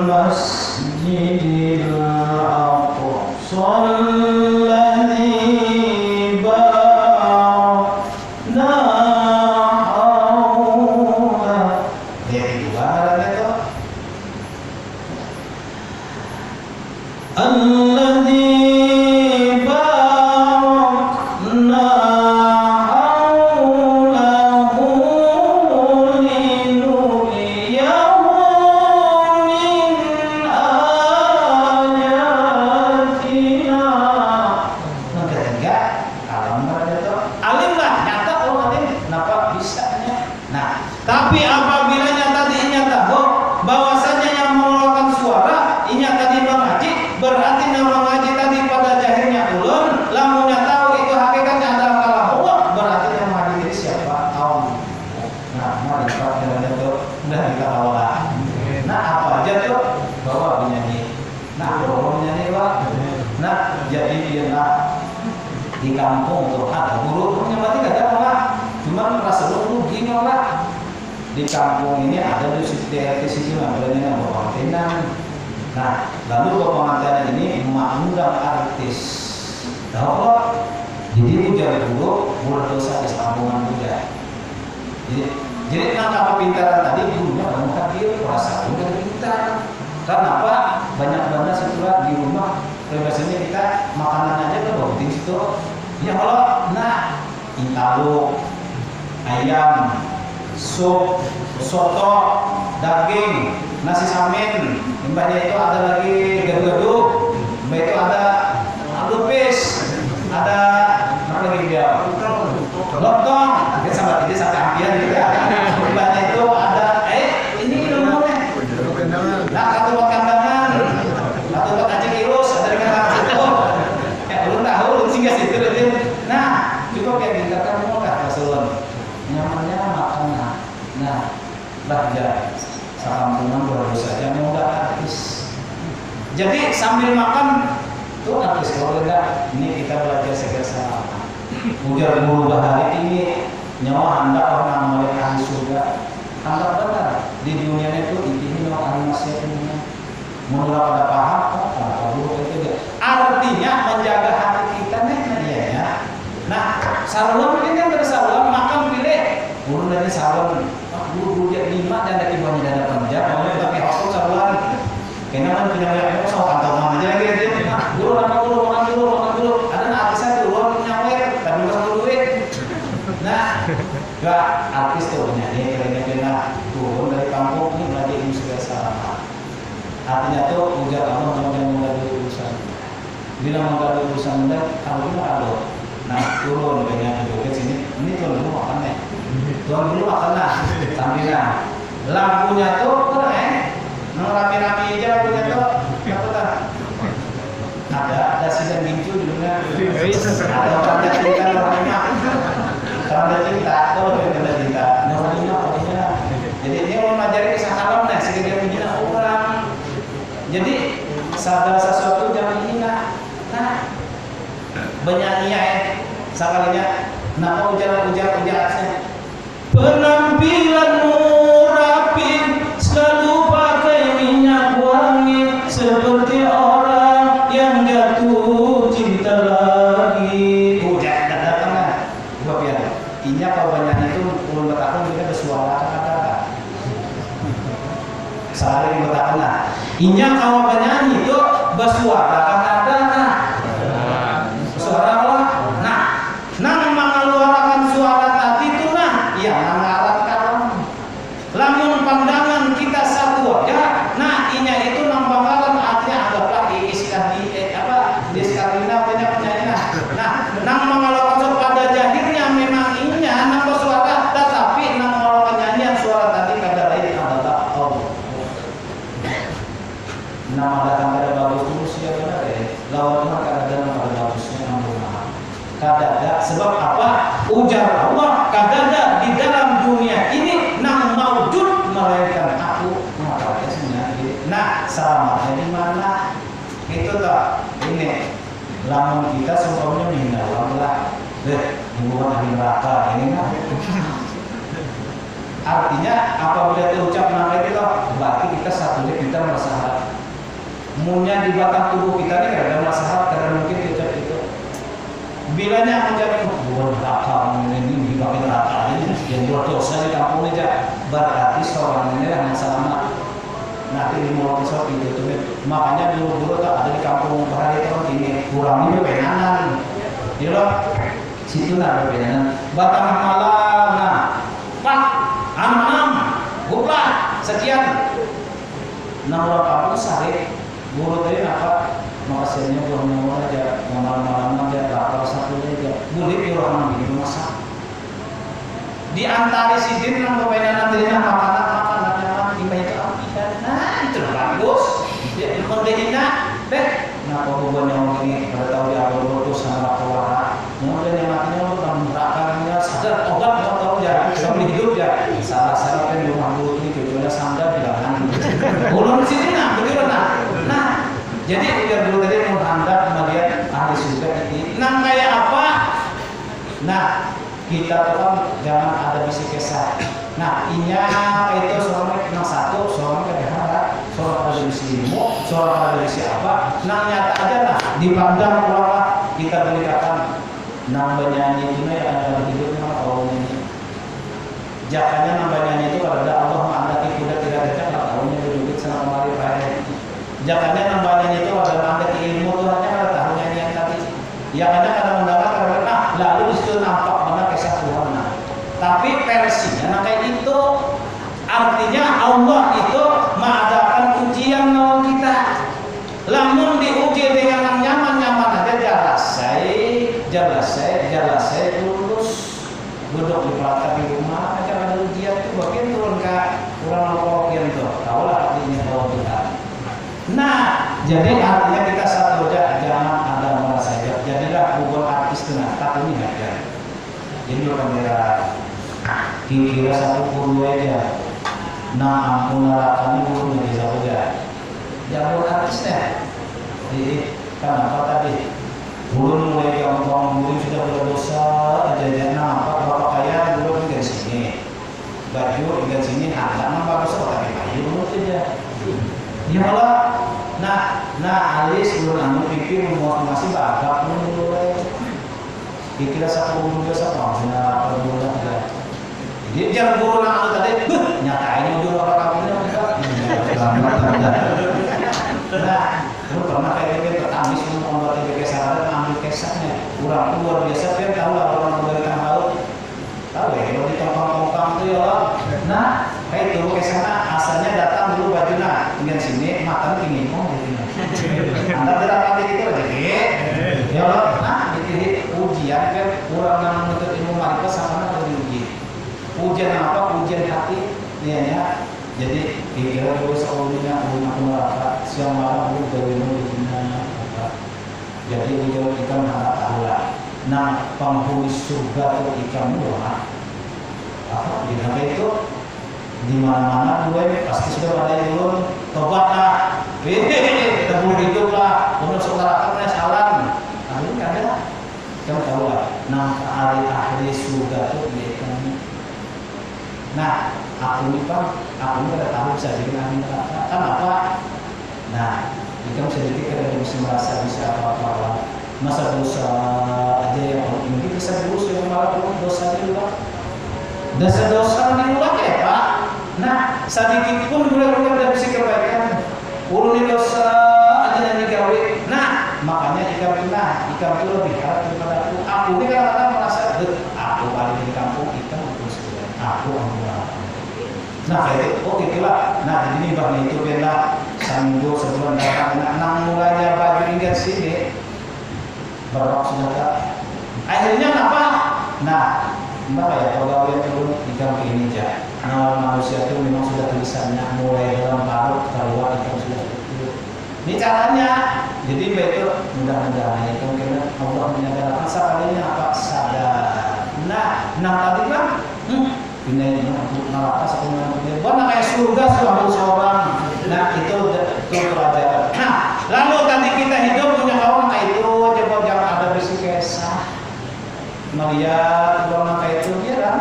masjidil aqsa alladzi barakna hawla. Dari dua itu alladzi tapi apabila nyata dinyata bahwasanya yang mengeluarkan suara inya tadi mengaji, berarti nama mengaji tadi pada jahilnya ulun, lamunnya tahu itu hakikatnya adalah kalam Allah, berarti yang mengaji ini siapa? Allah. Nah, mari kita itu udah kita olah. Nah, apa aja tuh? Bawa penyanyi. Nah, bawa penyanyi Pak. Nah, jadi dia di kampung tuh ada guru yang berarti gak ada Pak. Cuma merasa lu gini Pak. Di kampung ini ada di sisi namanya pengantinan. Nah, lalu pengantinan ini mengundang artis. Tahu kok? Jadi itu jadi guru dosa di kampungan juga. Jadi apa pintaran tadi gurunya orang takdir, rasa udah pintar. Kenapa? Banyak banget setelah di rumah. Biasanya kita makanan aja tuh bawa di situ. Ya kalau, nah, intalu, ayam, sup, soto, daging, nasi samin, mbaknya itu ada lagi gado-gado, mbak itu ada lupis, ada apa lagi dia? Lontong, mungkin sama ini sampai ampian gitu ya. Mbaknya itu ada, ini nomornya. Nah, satu buat kandangan, satu buat anjing irus, ada di kandangan situ. Kayak belum tahu, belum singgah situ. Nah, cukup kayak dikatakan mau nggak Rasulullah? Nyamannya makan. Nah, belajar sakampungan baru saja mudah artis. Jadi sambil makan tuh artis kalau enggak ini kita belajar segera ujar guru bahari ini nyawa anda orang melihat ahli surga. anggap benar di dunia itu ini mau animasi punya menurut pada paham apa dulu itu artinya menjaga hati kita nih dia ya. Nah salon ini kan bersalon makan pilih bulu dari salon bulu dia 5 dan dari bawahnya dada panjang mau pakai hot salon kenapa punya banyak sok kantong mama aja lagi dia guru makan dulu ada artisnya tuh luar nyawer tapi nggak perlu duit. Nah gak artis tuh nyanyi keren-keren turun dari kampung ini lagi musik salah. Artinya tuh ujar Allah jangan mengganggu urusan. Bila mengganggu urusan kalau ini ada. Nah turun banyak joget sini. Ini tuan dulu makan nih. Tuan dulu makan lah. Sambilnya lampunya tuh keren. Rapi-rapi aja lampunya tuh. Ada sidang gincu di dunia. Ada orang cinta orangnya. Orang cinta tuh orang cinta. Orangnya. Jadi dia mau mengajari kisah alam nih. Sehingga dia menghina orang. Jadi segala sesuatu jangan hina. Nah, bernyanyi sekalinya. Kenapa ujar-ujarnya? Penampilanmu rapi, selalu pakai minyak wangi, seperti orang yang jatuh cinta lagi. Udah datang lah. Gua biar. Inya kalau bernyanyi itu ulun bertakun kita bersuara kata. Saling bertakun lah. Inya kalau penyanyi itu bersuara karena suara Allah. Nah, nang mengeluarkan suara tadi itu nah, ya mengarahkan. Lamun pandangan kita satu aja, nah inya itu nang bakalan artinya anggaplah istilah di sekarang banyak penyanyi nah, nang mengeluarkan pada jahirnya memang inya nang bersuara, tetapi nang mengeluarkan nyanyian suara tadi kada lain adalah Allah. Nama datang pada bagus itu siapa benar ya? Lawan Tuhan kadang pada bagusnya ampun. Kadang sebab apa? Ujar Allah kadang di dalam dunia ini nang maujud melainkan aku mengatakan sebenarnya. Nah selamatnya di mana? Itu tak ini. Lamun kita semuanya menghina Allah hubungan ahli neraka ini kan. Artinya apabila terucap nama itu berarti kita satunya kita merasa munya di batang tubuh kita ini ada masalah karena mungkin kita itu bilanya menjadi bukan neraka ini dipakai neraka ini yang buat dosa di kampung aja berarti seorang ini yang selamat nanti di mulut pisau itu tuh makanya dulu tak ada di kampung bahari itu ini kurangnya bebenanan di loh situ lah bebenanan batang malam nah pak enam guplah sekian nomor kampung sari guru tadi apa makasihnya belum nyawa aja malam-malam aja lapar satu aja boleh orang begitu masak di antara sidin yang permainan nanti makanan yang itu api nah itu bagus dia mendehina nah hubungannya orang ini pada tahu dia berdoa sama keluarga kemudian yang matinya dalam neraka sadar obat nggak tahu ya sambil hidup ya salah kan di rumah dulu ini kecuali sandal bilangan ulun sini nah begitu nah jadi ujar dulu tadi menghandap melihat ahli surga ini nah kayak apa nah kita tuh kan jangan ada bisi kesah nah inya itu seorang yang satu seorang kedahara seorang ada bisi ilmu seorang ada bisi apa nah nyata aja lah dipandang keluar kita berikan nang bernyanyi itu ada hidupnya kalau ini jakanya nang bernyanyi itu kalau ada Allah mengandalkan kuda tidak ada kalau tahunya duduk sana kemari pakai jakanya nang bernyanyi itu ada mengandalkan ilmu Tuhannya kalau tahu nyanyian tadi ya kadang mendapat karena lalu disitu nampak mana kisah Tuhan tapi versinya nah kayak itu artinya Allah itu mengadakan ujian lawan kita lamun diuji dengan nyaman aja jelas saya lulus duduk di pelataran di rumah aja ada ujian itu bagian turun ke kurang lokokian itu tahu lah artinya kalau kita nah jadi artinya kita satu aja jangan ada merasa jadilah bukan artis tenang tapi ini aja jadi kamera kira satu puluh aja nah ampun neraka ini belum jadi saja jangan artisnya jadi kenapa tadi belum mulai gampang, belum sudah berdosa aja nampak bapak kaya belum dari sini baju hingga sini ada nama bagus tapi kayu mungkin ya. Ya Allah. Nah alis ulun anu pikir masih bagap mulai. Kira satu bulan sama benar bulan ya. Jadi jangan guru anu tadi nyatain ujung orang kamu nah, lu pernah kayak gitu tamis membuat TBK saran ambil kesaknya kurang luar biasa kan tahu lah orang dari tanah laut tahu ya kalau di tongkang itu ya Allah. Nah kayak itu kesana asalnya datang dulu bajunya tinggal sini makan tinggi mau gitu anda berapa gitu aja ya Allah. Nah itu ujian kan kurang menuntut ilmu marifat sama dengan uji ujian apa ujian hati ya. Jadi kira dulu sekolahnya aku neraka siang malam aku dari mana jadi ujung kita mengharap Allah. Nah penghuni surga itu ikan murah apa gimana itu di mana-mana gue pasti sudah ada yang belum tobat lah tebur hidup lah untuk saudara kamu salam ini nggak ada kamu tahu lah. Nah ahli surga itu dia ikan. Nah aku ini nggak tahu bisa jadi ahli neraka kan apa. Nah jika sedikit kita bisa merasa bisa apa-apa masa dosa aja yang ini bisa dosa yang malah dosa juga dosa diulang ya Pak. Nah sedikit pun mulai udah bisa kebaikan urun dosa aja yang digawe. Nah makanya ikan itu lebih harap daripada aku ini kadang-kadang merasa aku balik di kampung ikan aku nah itu itulah. Nah jadi bang itu benda sambil sebelum datang enam mulanya baju hingga sini berok sudah akhirnya apa. Nah mbak ya pegawai turun di kampung ini aja. Nah manusia itu memang sudah tulisannya mulai dalam parut keluar ikan sudah itu. Ini caranya. Jadi begitu mudah-mudahan itu karena Allah menyadarkan sekalinya apa sadar. Nah tadi bang ini untuk neraka sepenuhnya warna kayak surga suatu seorang. Nah itu pelajaran. Nah lalu tadi kita hidup punya kawan kayak itu coba jangan ada bisi kesah melihat warna kayak itu dia kan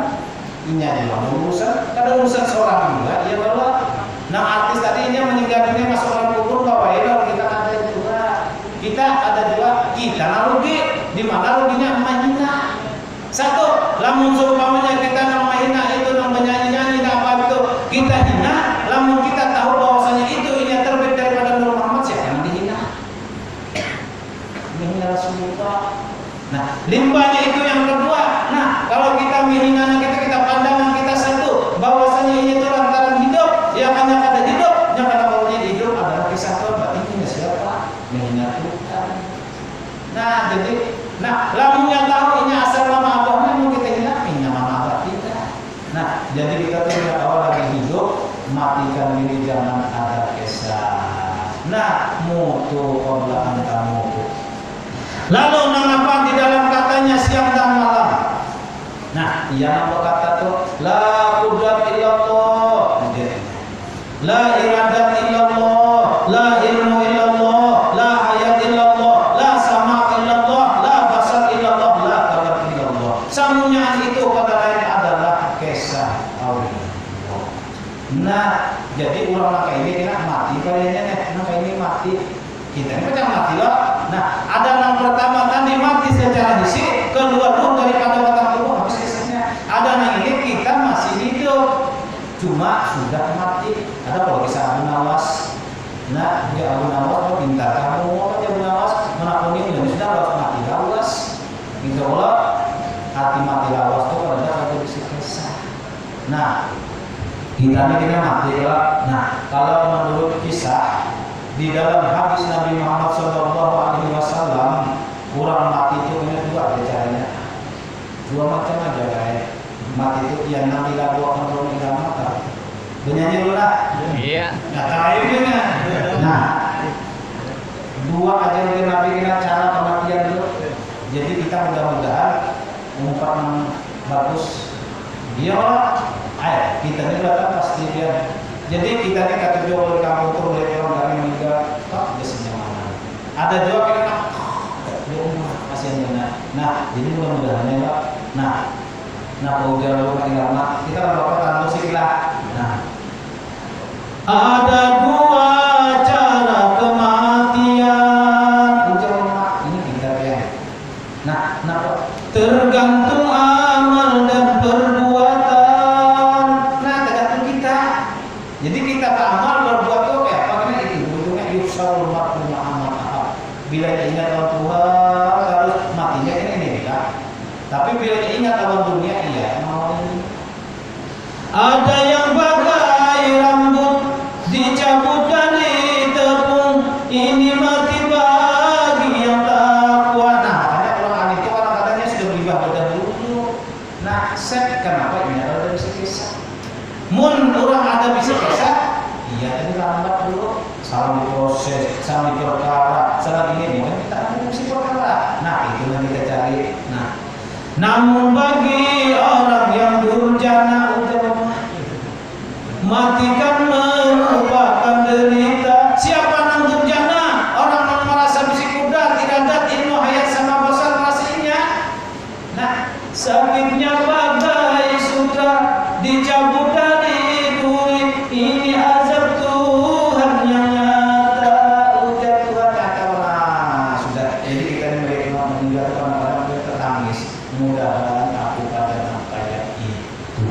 ini adalah urusan kada urusan seorang juga ya bahwa. Nah artis tadi ini meninggal dunia masuk dalam kubur bahwa itu kita ada juga kita rugi di mana ruginya menghina. Satu, lamun seumpamanya kita nang menghina itu nang menyanyi-nyanyi apa itu kita hina, lamun kita tahu bahwasanya itu ini terbit daripada Nur Muhammad siapa yang dihina? Menghina Rasulullah. Nah, limbahnya itu yang kedua. Nah, kalau kita menghina kita pandangan kita satu bahwasanya ini itu lantaran hidup, ya hanya kada hidup, yang kada maunya hidup adalah kisah Tuhan. Berarti ini siapa? Menghina Tuhan. Nah, jadi lamun yang tahu ini asal nama abahnya mau kita hina nama abah kita. Nah, jadi kita tuh yang awal lagi hidup matikan diri jangan ada kesah. Nah, mutu qabla an tamutu. Lalu mengapa di dalam katanya siang dan malam? Nah, yang berkata tuh la qudrat illallah, la iradat illallah, la ilmu illallah, la hayat illallah, la sama illallah, la basar illallah, la qadar illallah. Semuanya itu kata lain adalah kisah Allah. Nah, jadi ulama kayak ini kena mati kayaknya nih, kayak ini mati. Kita ini macam mati loh. Nah, ada yang pertama tadi mati secara fisik, keluar roh daripada batang tubuh habis kisahnya. Ada yang ini kita masih hidup, cuma sudah mati. Ada kalau kisah Abu Nawas. Nah, dia Abu Nawas pintar kamu apa dia Abu Nawas menakuni dan sudah harus mati lawas. Insya Allah hati mati lawas itu kalau ada satu kisah. Nah, kita ini mati lah. Nah, kalau menurut kisah di dalam hadis Nabi Muhammad SAW, orang mati itu punya dua caranya. Dua macam aja kayak mati itu yang nanti lagu akan turun di mata. Bernyanyi dulu lah. Iya. Nah, kayaknya. Nah, dua aja yang Nabi kita cara kematian dulu. Jadi kita mudah-mudahan umpan bagus. Dia orang, kita ini datang pasti dia. Jadi kita ini kata jual oleh kamu itu oleh orang dari meninggal, biasanya mana? Ada juga kita kasihan. Nah, jadi mudah-mudahan ya, Pak. Nah, kalau dia lalu kita kalau kita Ada dua cara kematian. Ujar ulama ini kita ya. Nah, kenapa? Tergantung amal dan perbuatan. Nah, tergantung kita. Jadi kita beramal berbuat tuh kayak apa? Karena itu ujungnya yusal mar'u ma'amal ahab. Bila ingat lawan Tuhan harus matinya kan ini kita. Tapi bila ingat lawan dunia iya mau ini. Ada yang bagai rambut dicabut dan ditepung. Ini mati bagi yang takwa. Nah, makanya orang itu orang katanya sudah berubah pada dulu. Nah, set kenapa ini ada bisa kisah? Mun orang ada bisa kisah, iya tadi lambat dulu. Salah diproses, salah diperkara, salah ini bukan kita mesti perkara. Nah, itu yang kita cari. Nah, namun bagi orang yang durjana matikan merupakan derita. siapa yang durjana? Orang yang merasa bisi kuda, iradat, ilmu, hayat sama basar rasanya. Nah, Sakitnya bagai sutra dicabut dari duri. Ini azab Tuhan yang nyata. ujar Tuhan kata Allah. Sudah, jadi kita ini mereka meninggal orang-orang yang tertangis. Mudah-mudahan aku pada kayak itu.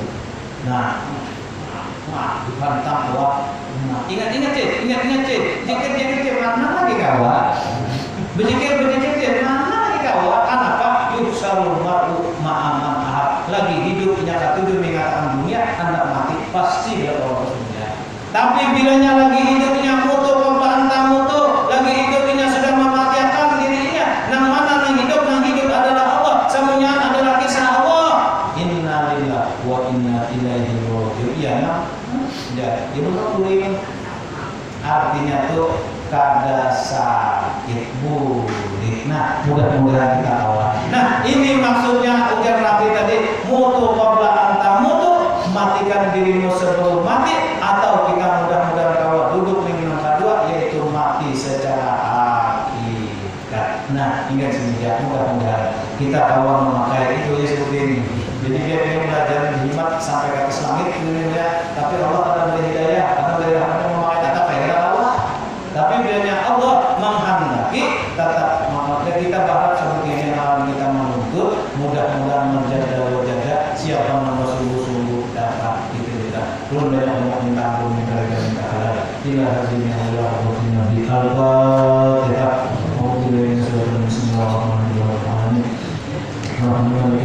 Nah, dipantang bahwa ingat-ingat cik, ingat cik, mana lagi kawan? Berjikir cik, mana lagi kawan? Kenapa? Yusarul mar'u ma'aman ahab. Lagi hidup nyata tujuh mengatakan dunia, anda mati pasti dia orang dunia. Tapi bilanya lagi hidupnya mutu, pembantah mutu, lagi hidupnya sudah mematikan dirinya. Nang mana nang hidup adalah Allah. Semuanya adalah kisah Allah. Inna lillahi wa inna ilaihi raji'un. Iya, nah. Ya, ibu boleh artinya tuh kada sakit burik. Nah, mudah-mudahan kita awal. Nah, ini maksudnya ujar Nabi tadi, mutu qabla anta mutu, matikan dirimu sebelum mati, atau kita mudah-mudahan kawal duduk di minum kedua, yaitu mati secara hakikat. Nah, ingat semenjak mudah-mudahan kita kawal memakai itu ya seperti ini. Jadi dia belajar jimat sampai ke atas langit dunia, tapi Allah akan beri hidayah, akan beri rahmat memakai kata faedah Allah. Tapi bilanya Allah menghendaki tetap memakai kita berharap seperti ini kita menuntut, mudah-mudahan menjaga wajah siapa yang sungguh-sungguh dapat kita. Belum banyak minta ampun minta halal. Tidak hasilnya Allah Nabi Al-Fatihah. Alhamdulillah.